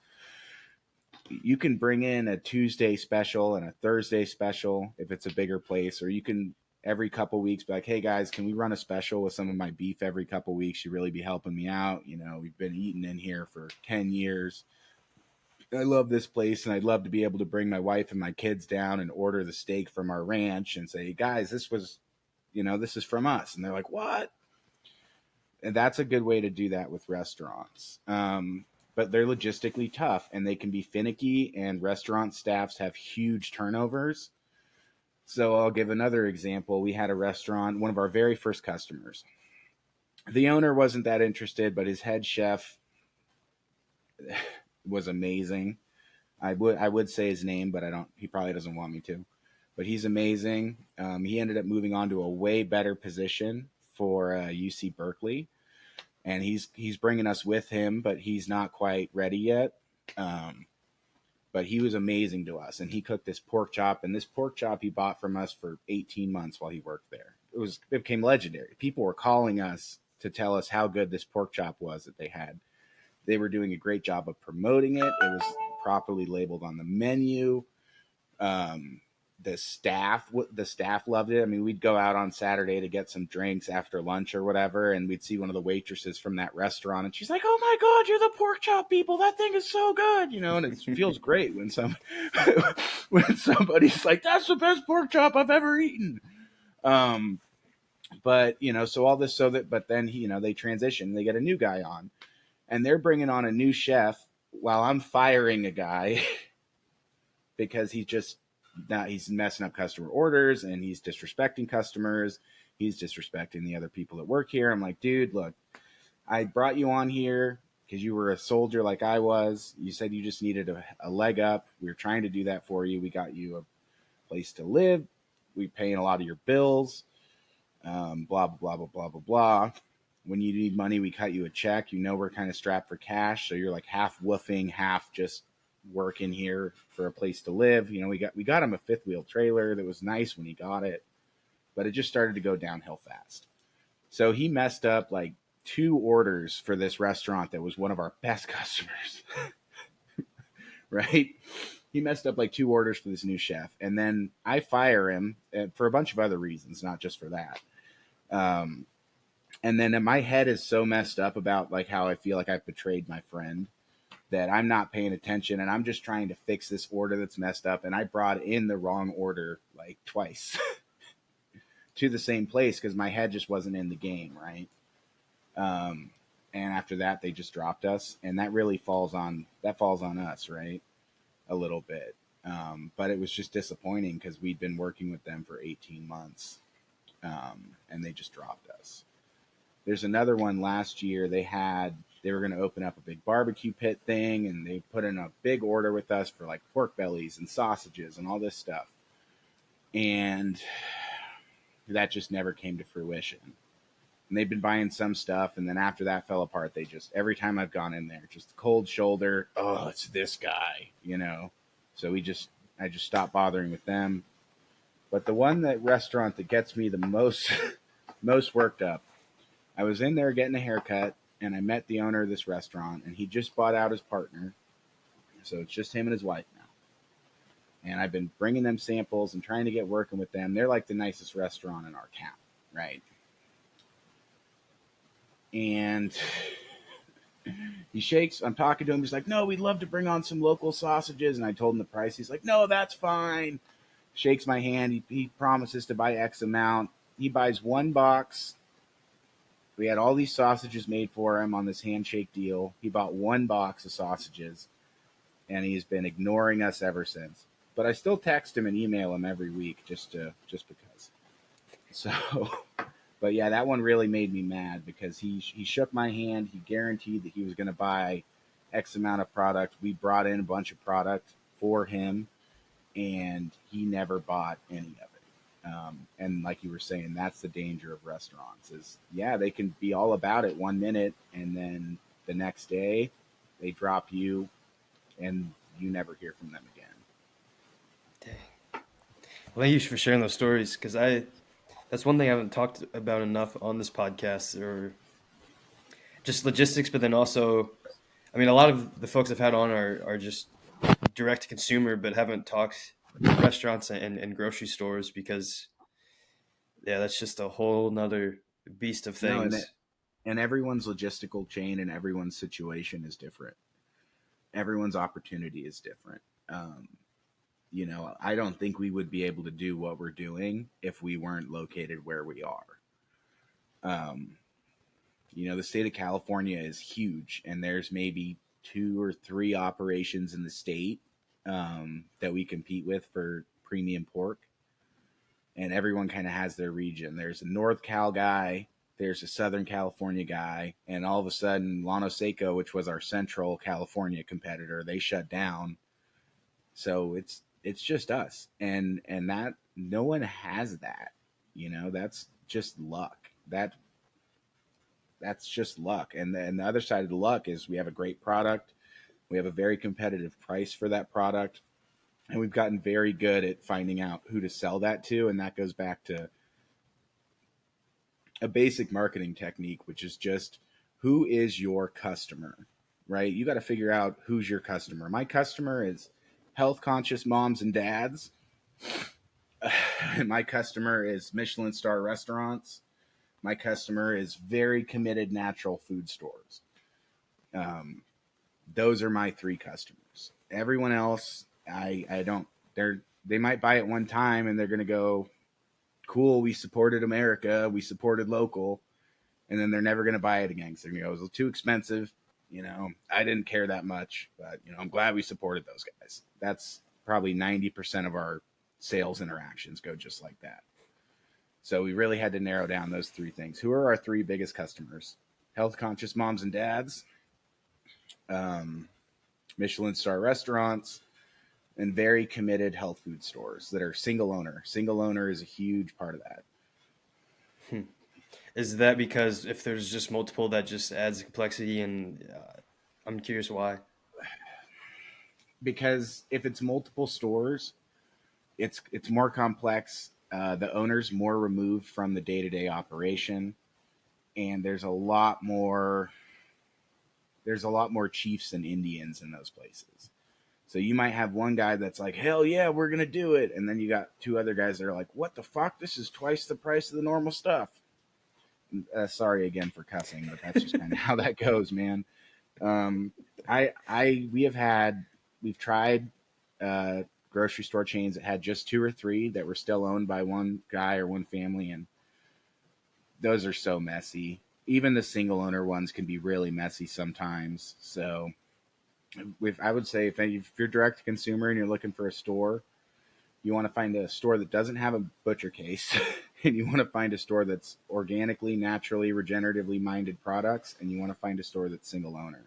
Speaker 2: you can bring in a Tuesday special and a Thursday special if it's a bigger place, or you can every couple weeks be like, hey guys, can we run a special with some of my beef every couple weeks? You'd really be helping me out. We've been eating in here for 10 years. I love this place, and I'd love to be able to bring my wife and my kids down and order the steak from our ranch and say, guys, this is from us. And they're like, what? And that's a good way to do that with restaurants. But they're logistically tough and they can be finicky, and restaurant staffs have huge turnovers. So I'll give another example. We had a restaurant, one of our very first customers. The owner wasn't that interested, but his head chef was amazing. I would say his name, but I don't. He probably doesn't want me to. But he's amazing. He ended up moving on to a way better position for UC Berkeley, and he's bringing us with him, but he's not quite ready yet. Um, but he was amazing to us, and he cooked this pork chop, and this pork chop he bought from us for 18 months while he worked there. It became legendary. People were calling us to tell us how good this pork chop was that they had. They were doing a great job of promoting it. It was properly labeled on the menu. Um, the staff loved it. I mean, we'd go out on Saturday to get some drinks after lunch or whatever, and we'd see one of the waitresses from that restaurant, and she's like, "Oh my God, you're the pork chop people! That thing is so good!" And it feels great when when somebody's like, "That's the best pork chop I've ever eaten." Um, but so all this, but then they transition, they get a new guy on, and they're bringing on a new chef while I'm firing a guy because he's messing up customer orders and he's disrespecting customers. He's disrespecting the other people that work here. I'm like, dude, look, I brought you on here because you were a soldier like I was. You said you just needed a leg up. We were trying to do that for you. We got you a place to live. We paying a lot of your bills. Blah, blah, blah, blah, blah, blah. When you need money, we cut you a check. We're kind of strapped for cash. So you're like half woofing, half just working here for a place to live. We got him a fifth wheel trailer that was nice when he got it, but it just started to go downhill fast. So he messed up like 2 orders for this restaurant that was one of our best customers, right? He messed up like 2 orders for this new chef, and then I fire him for a bunch of other reasons, not just for that. Um, and then my head is so messed up about like how I feel like I've betrayed my friend that I'm not paying attention, and I'm just trying to fix this order that's messed up. And I brought in the wrong order like twice to the same place because my head just wasn't in the game, right? Um, and after that, they just dropped us, and that really falls on us, right? A little bit. But it was just disappointing because we'd been working with them for 18 months, and they just dropped us. There's another one last year. They were going to open up a big barbecue pit thing, and they put in a big order with us for like pork bellies and sausages and all this stuff. And that just never came to fruition. And they've been buying some stuff, and then after that fell apart, they just, every time I've gone in there, just cold shoulder. Oh, it's this guy. So I just stopped bothering with them. But that restaurant that gets me the most, most worked up, I was in there getting a haircut, and I met the owner of this restaurant, and he just bought out his partner. So it's just him and his wife now. And I've been bringing them samples and trying to get working with them. They're like the nicest restaurant in our town, right? And I'm talking to him. He's like, no, we'd love to bring on some local sausages. And I told him the price. He's like, no, that's fine. Shakes my hand. He promises to buy X amount. He buys 1 box. We had all these sausages made for him on this handshake deal. He bought 1 box of sausages, and he's been ignoring us ever since. But I still text him and email him every week just because. So, but yeah, that one really made me mad because he shook my hand. He guaranteed that he was going to buy X amount of product. We brought in a bunch of product for him, and he never bought any of it. And like you were saying, that's the danger of restaurants is, yeah, they can be all about it 1 minute, and then the next day they drop you and you never hear from them again.
Speaker 1: Dang. Well, thank you for sharing those stories because that's one thing I haven't talked about enough on this podcast, or just logistics, but then also, I mean, a lot of the folks I've had on are just direct to consumer, but haven't talked restaurants and grocery stores because, yeah, that's just a whole nother beast of
Speaker 2: No,
Speaker 1: things.
Speaker 2: and everyone's logistical chain and everyone's situation is different. Everyone's opportunity is different. Um, I don't think we would be able to do what we're doing if we weren't located where we are. Um, the state of California is huge, and there's maybe 2 or 3 operations in the state that we compete with for premium pork, and everyone kind of has their region. There's a North Cal guy, there's a Southern California guy, and all of a sudden, Llano Seco, which was our Central California competitor, they shut down. So it's just us, and that no one has that. That's just luck. that's just luck. And the other side of the luck is we have a great product. We have a very competitive price for that product. And we've gotten very good at finding out who to sell that to. And that goes back to a basic marketing technique, which is just who is your customer, right? You got to figure out who's your customer. My customer is health conscious moms and dads. My customer is Michelin star restaurants. My customer is very committed natural food stores. Um, those are my three customers. Everyone else, I don't. They might buy it one time and they're going to go, cool. We supported America. We supported local, and then they're never going to buy it again because they're going to go, it was too expensive. I didn't care that much, but I'm glad we supported those guys. That's probably 90% of our sales interactions go just like that. So we really had to narrow down those three things. Who are our three biggest customers? Health conscious moms and dads, um, Michelin star restaurants, and very committed health food stores that are single owner. Single owner is a huge part of that.
Speaker 1: Hmm. Is that because if there's just multiple, that just adds complexity? And I'm curious why.
Speaker 2: Because if it's multiple stores, it's more complex. The owner's more removed from the day to day operation, and there's a lot more chiefs and Indians in those places. So you might have one guy that's like, hell yeah, we're gonna do it, and then you got two other guys that are like, what the fuck? This is twice the price of the normal stuff. Sorry again for cussing, but that's just kind of how that goes, man. Um, we've tried uh, grocery store chains that had just two or three that were still owned by one guy or one family, and those are so messy. Even the single owner ones can be really messy sometimes. So, I would say if you're direct to consumer and you're looking for a store, you want to find a store that doesn't have a butcher case, and you want to find a store that's organically, naturally, regeneratively minded products, and you want to find a store that's single owner.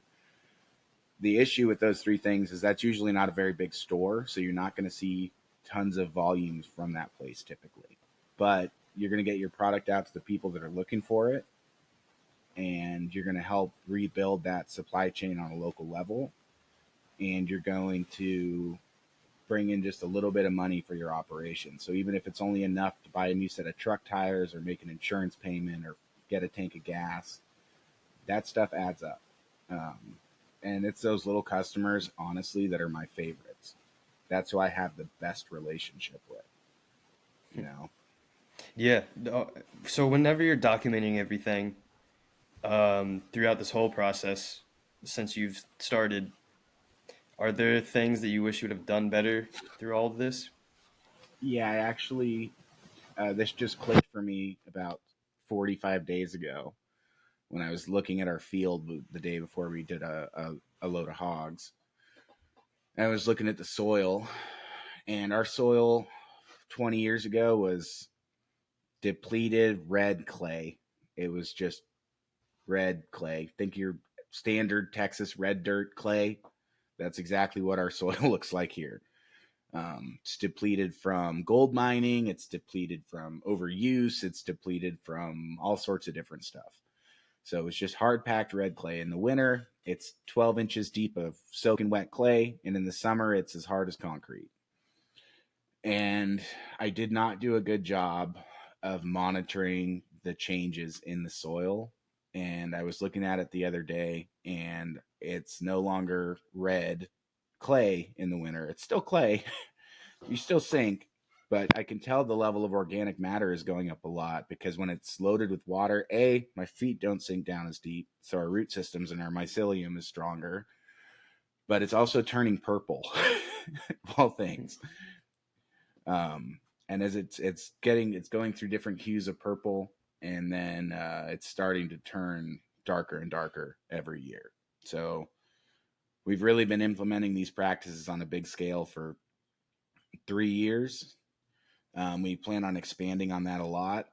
Speaker 2: The issue with those three things is that's usually not a very big store, so you're not going to see tons of volumes from that place typically. But you're going to get your product out to the people that are looking for it, and you're going to help rebuild that supply chain on a local level, and you're going to bring in just a little bit of money for your operation. So even if it's only enough to buy a new set of truck tires or make an insurance payment or get a tank of gas, that stuff adds up. Um, and it's those little customers, honestly, that are my favorites. That's who I have the best relationship with, you know?
Speaker 1: Yeah. So whenever you're documenting everything throughout this whole process, since you've started, are there things that you wish you would have done better through all of this?
Speaker 2: Yeah, I actually, this just clicked for me about 45 days ago when I was looking at our field the day before we did a load of hogs. I was looking at the soil, and our soil 20 years ago was depleted red clay. It was just red clay. Think your standard Texas red dirt clay. That's exactly what our soil looks like here. It's depleted from gold mining. It's depleted from overuse. It's depleted from all sorts of different stuff. So it's just hard packed red clay. In the winter, it's 12 inches deep of soaking wet clay. And in the summer, it's as hard as concrete. And I did not do a good job of monitoring the changes in the soil. And I was looking at it the other day, and it's no longer red clay in the winter. It's still clay. You still sink, but I can tell the level of organic matter is going up a lot because when it's loaded with water, my feet don't sink down as deep, so our root systems and our mycelium is stronger. But it's also turning purple, of all things. And as it's going through different hues of purple, and then it's starting to turn darker and darker every year. So we've really been implementing these practices on a big scale for 3 years. We plan on expanding on that a lot,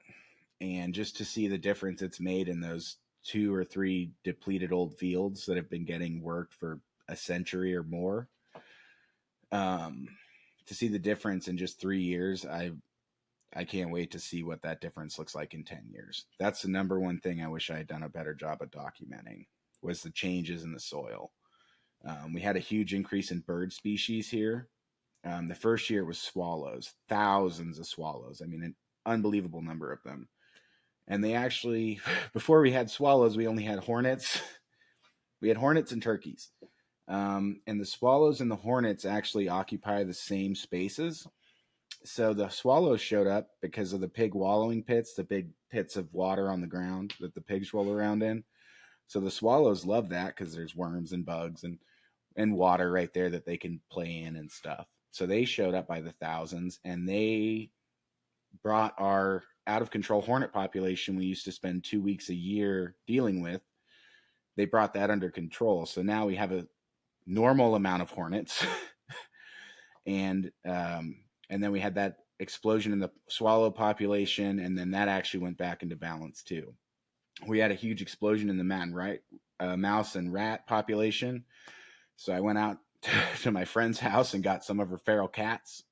Speaker 2: and just to see the difference it's made in those two or three depleted old fields that have been getting worked for a century or more. Um, to see the difference in just 3 years, I can't wait to see what that difference looks like in 10 years. That's the number one thing I wish I had done a better job of documenting, was the changes in the soil. We had a huge increase in bird species here. The first year it was swallows, thousands of swallows. I mean, an unbelievable number of them. And they actually, before we had swallows, we only had hornets. We had hornets and turkeys. And the swallows and the hornets actually occupy the same spaces. So the swallows showed up because of the pig wallowing pits, the big pits of water on the ground that the pigs roll around in. So the swallows love that because there's worms and bugs and water right there that they can play in and stuff. So they showed up by the thousands, and they brought our out of control hornet population we used to spend 2 weeks a year dealing with. They brought that under control. So now we have a normal amount of hornets, and then we had that explosion in the swallow population, and then that actually went back into balance too. We had a huge explosion in the mouse and rat population. So I went out to my friend's house and got some of her feral cats,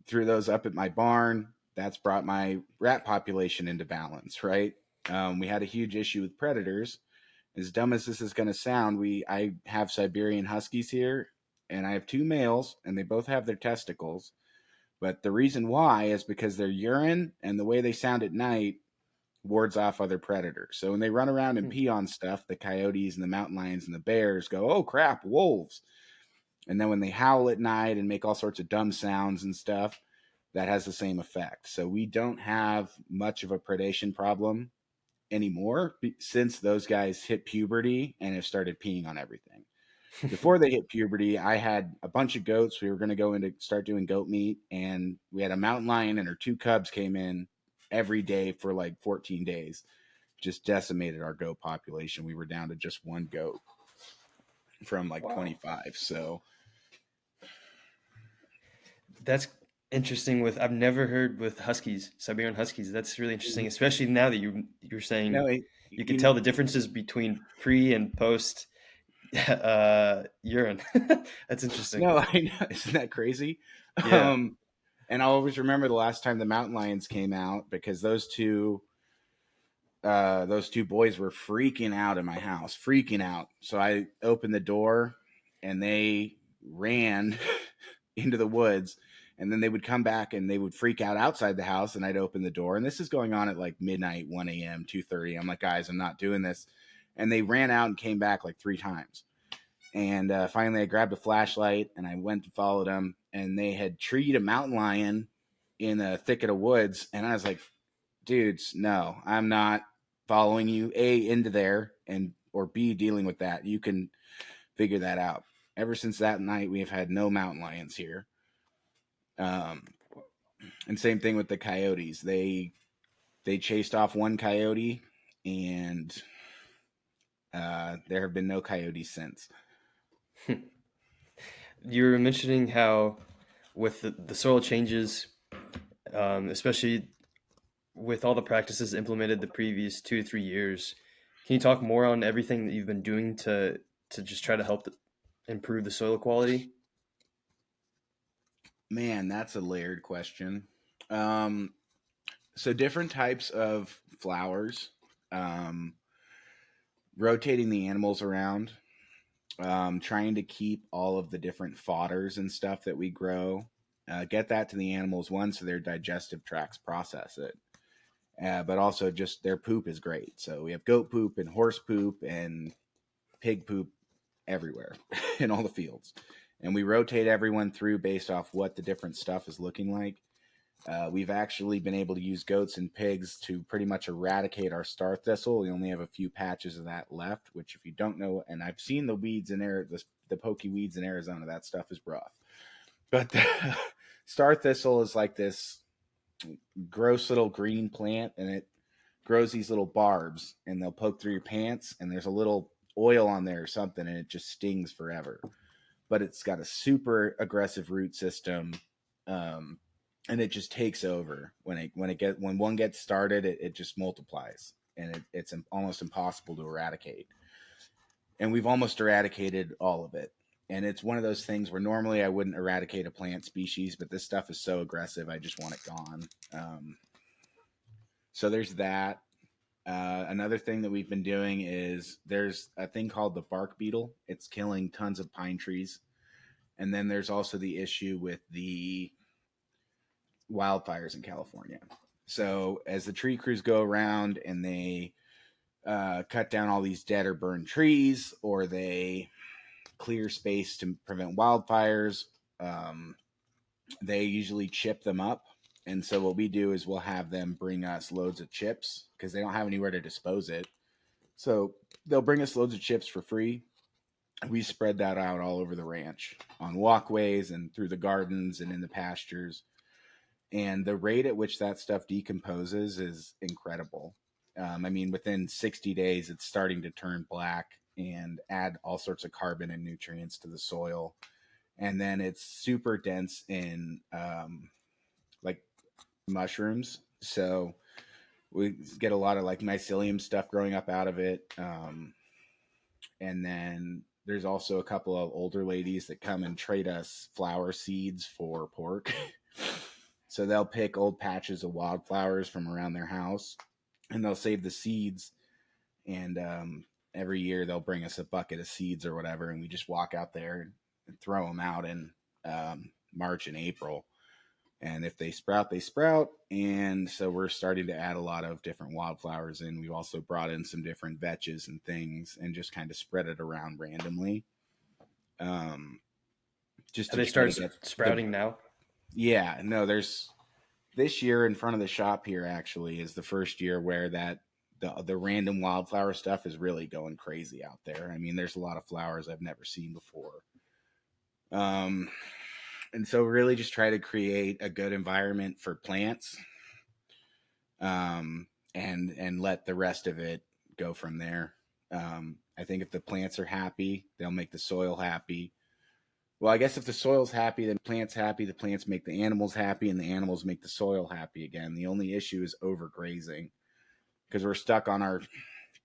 Speaker 2: threw those up at my barn. That's brought my rat population into balance, right? We had a huge issue with predators. As dumb as this is going to sound, I have Siberian Huskies here, and I have two males, and they both have their testicles. But the reason why is because their urine and the way they sound at night wards off other predators. So when they run around and
Speaker 1: Hmm.
Speaker 2: pee on stuff, the coyotes and the mountain lions and the bears go, "Oh crap, wolves." And then when they howl at night and make all sorts of dumb sounds and stuff, that has the same effect. So we don't have much of a predation problem anymore since those guys hit puberty and have started peeing on everything. Before they hit puberty, I had a bunch of goats. We were going to go in to start doing goat meat, and we had a mountain lion and her two cubs came in every day for like 14 days. Just decimated our goat population. We were down to just one goat from like
Speaker 1: Wow.
Speaker 2: 25. So
Speaker 1: That's interesting. With I've never heard with huskies, Siberian huskies. That's really interesting, especially now that you're saying
Speaker 2: no,
Speaker 1: you could tell the differences between pre and post urine. That's interesting.
Speaker 2: no, I know. Isn't that crazy?
Speaker 1: Yeah.
Speaker 2: Um, and I'll always remember the last time the mountain lions came out, because those two boys were freaking out in my house, freaking out. So I opened the door and they ran into the woods, and then they would come back and they would freak out outside the house, and I'd open the door, and this is going on at like midnight, 1 a.m., 2:30. I'm like, guys, I'm not doing this. And they ran out and came back like three times. And finally I grabbed a flashlight and I went and followed them, and they had treed a mountain lion in a thicket of woods. And I was like, dudes, no, I'm not following you A into there, and or B dealing with that. You can figure that out. Ever since that night, we have had no mountain lions here. Um, and same thing with the coyotes. They chased off one coyote, and there have been no coyotes since.
Speaker 1: You were mentioning how with the soil changes, especially with all the practices implemented the previous 2 to 3 years, can you talk more on everything that you've been doing to just try to help improve the soil quality?
Speaker 2: Man, that's a layered question. Um, so different types of flowers, um, rotating the animals around, trying to keep all of the different fodders and stuff that we grow, get that to the animals, one, so their digestive tracts process it, but also just their poop is great. So we have goat poop and horse poop and pig poop everywhere in all the fields, and we rotate everyone through based off what the different stuff is looking like. We've actually been able to use goats and pigs to pretty much eradicate our star thistle. We only have a few patches of that left, which, if you don't know, and I've seen the weeds in there, the pokey weeds in Arizona, that stuff is rough. But the star thistle is like this gross little green plant, and it grows these little barbs, and they'll poke through your pants, and there's a little oil on there or something, and it just stings forever. But it's got a super aggressive root system. Um, and it just takes over when one gets started. It just multiplies, and it's almost impossible to eradicate. And we've almost eradicated all of it. And it's one of those things where normally I wouldn't eradicate a plant species, but this stuff is so aggressive, I just want it gone. So there's that. Another thing that we've been doing is there's a thing called the bark beetle. It's killing tons of pine trees. And then there's also the issue with the wildfires in California. So as the tree crews go around and they cut down all these dead or burned trees, or they clear space to prevent wildfires, um, they usually chip them up. And so what we do is we'll have them bring us loads of chips because they don't have anywhere to dispose it. So they'll bring us loads of chips for free. We spread that out all over the ranch on walkways and through the gardens and in the pastures. And the rate at which that stuff decomposes is incredible. I mean, within 60 days, it's starting to turn black and add all sorts of carbon and nutrients to the soil. And then it's super dense in like mushrooms. So we get a lot of like mycelium stuff growing up out of it. And then there's also a couple of older ladies that come and trade us flower seeds for pork. So they'll pick old patches of wildflowers from around their house and they'll save the seeds. And every year they'll bring us a bucket of seeds or whatever. And we just walk out there and throw them out in March and April. And if they sprout, they sprout. And so we're starting to add a lot of different wildflowers in. We've also brought in some different vetches and things and just kind of spread it around randomly. Just
Speaker 1: Have
Speaker 2: to
Speaker 1: they
Speaker 2: try to
Speaker 1: started
Speaker 2: get the,
Speaker 1: sprouting now?
Speaker 2: yeah, no, there's this year in front of the shop here actually is the first year where that the random wildflower stuff is really going crazy out there. I mean, there's a lot of flowers I've never seen before. Um, and so really just try to create a good environment for plants, and let the rest of it go from there. I think if the plants are happy, they'll make the soil happy. Well, I guess if the soil's happy, then plants happy. The plants make the animals happy, and the animals make the soil happy again. The only issue is overgrazing because we're stuck on our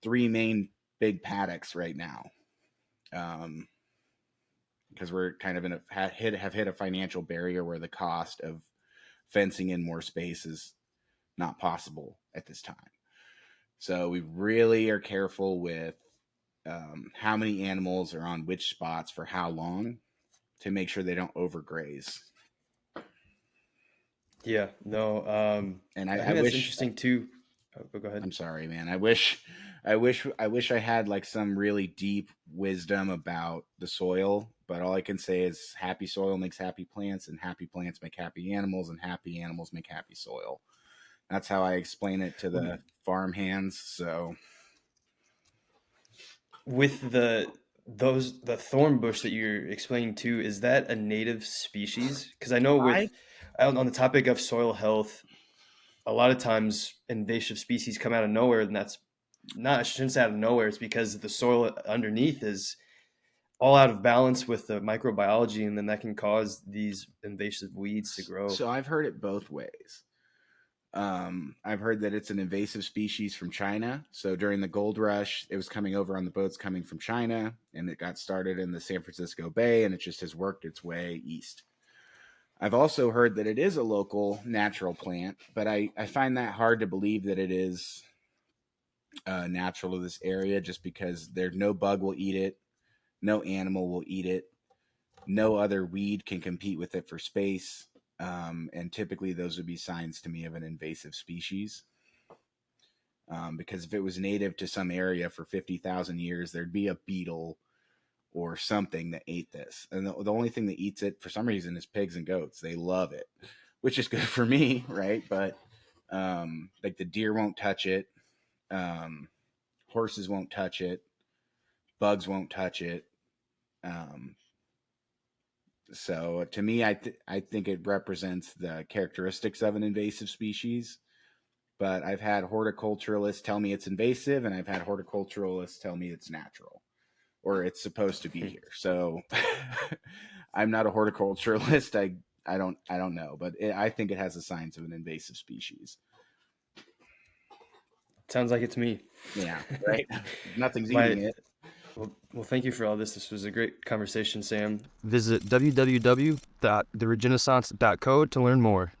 Speaker 2: three main big paddocks right now. Um, because we're kind of in a have hit a financial barrier where the cost of fencing in more space is not possible at this time. So we really are careful with how many animals are on which spots for how long to make sure they don't overgraze.
Speaker 1: Yeah, no.
Speaker 2: And
Speaker 1: I
Speaker 2: I
Speaker 1: think that's
Speaker 2: wish
Speaker 1: interesting too. Oh, go ahead.
Speaker 2: I'm sorry, man. I wish I had like some really deep wisdom about the soil, but all I can say is happy soil makes happy plants, and happy plants make happy animals, and happy animals make happy soil. That's how I explain it to the farm hands. So
Speaker 1: With the thorn bush that you're explaining too, is that a native species? Because I know
Speaker 2: I
Speaker 1: with on the topic of soil health, a lot of times invasive species come out of nowhere, and that's not, I shouldn't say out of nowhere. It's because the soil underneath is all out of balance with the microbiology, and then that can cause these invasive weeds to grow.
Speaker 2: so I've heard it both ways. I've heard that it's an invasive species from China. So during the gold rush, it was coming over on the boats coming from China, and it got started in the San Francisco Bay, and it just has worked its way east. I've also heard that it is a local natural plant, but I find that hard to believe that it is natural to this area just because there no bug will eat it, no animal will eat it, no other weed can compete with it for space. And typically, those would be signs to me of an invasive species. Because if it was native to some area for 50,000 years, there'd be a beetle or something that ate this. And the only thing that eats it for some reason is pigs and goats. They love it, which is good for me, right? But like the deer won't touch it, um, horses won't touch it, bugs won't touch it. Um, so to me, I think it represents the characteristics of an invasive species. But I've had horticulturalists tell me it's invasive, and I've had horticulturalists tell me it's natural or it's supposed to be here. So I'm not a horticulturalist. I don't know, but I think it has the signs of an invasive species.
Speaker 1: Sounds like it's me.
Speaker 2: Yeah, right. Nothing's
Speaker 1: My
Speaker 2: eating it.
Speaker 1: Well, thank you for all this. This was a great conversation, Sam.
Speaker 3: Visit www.theregenaissance.co to learn more.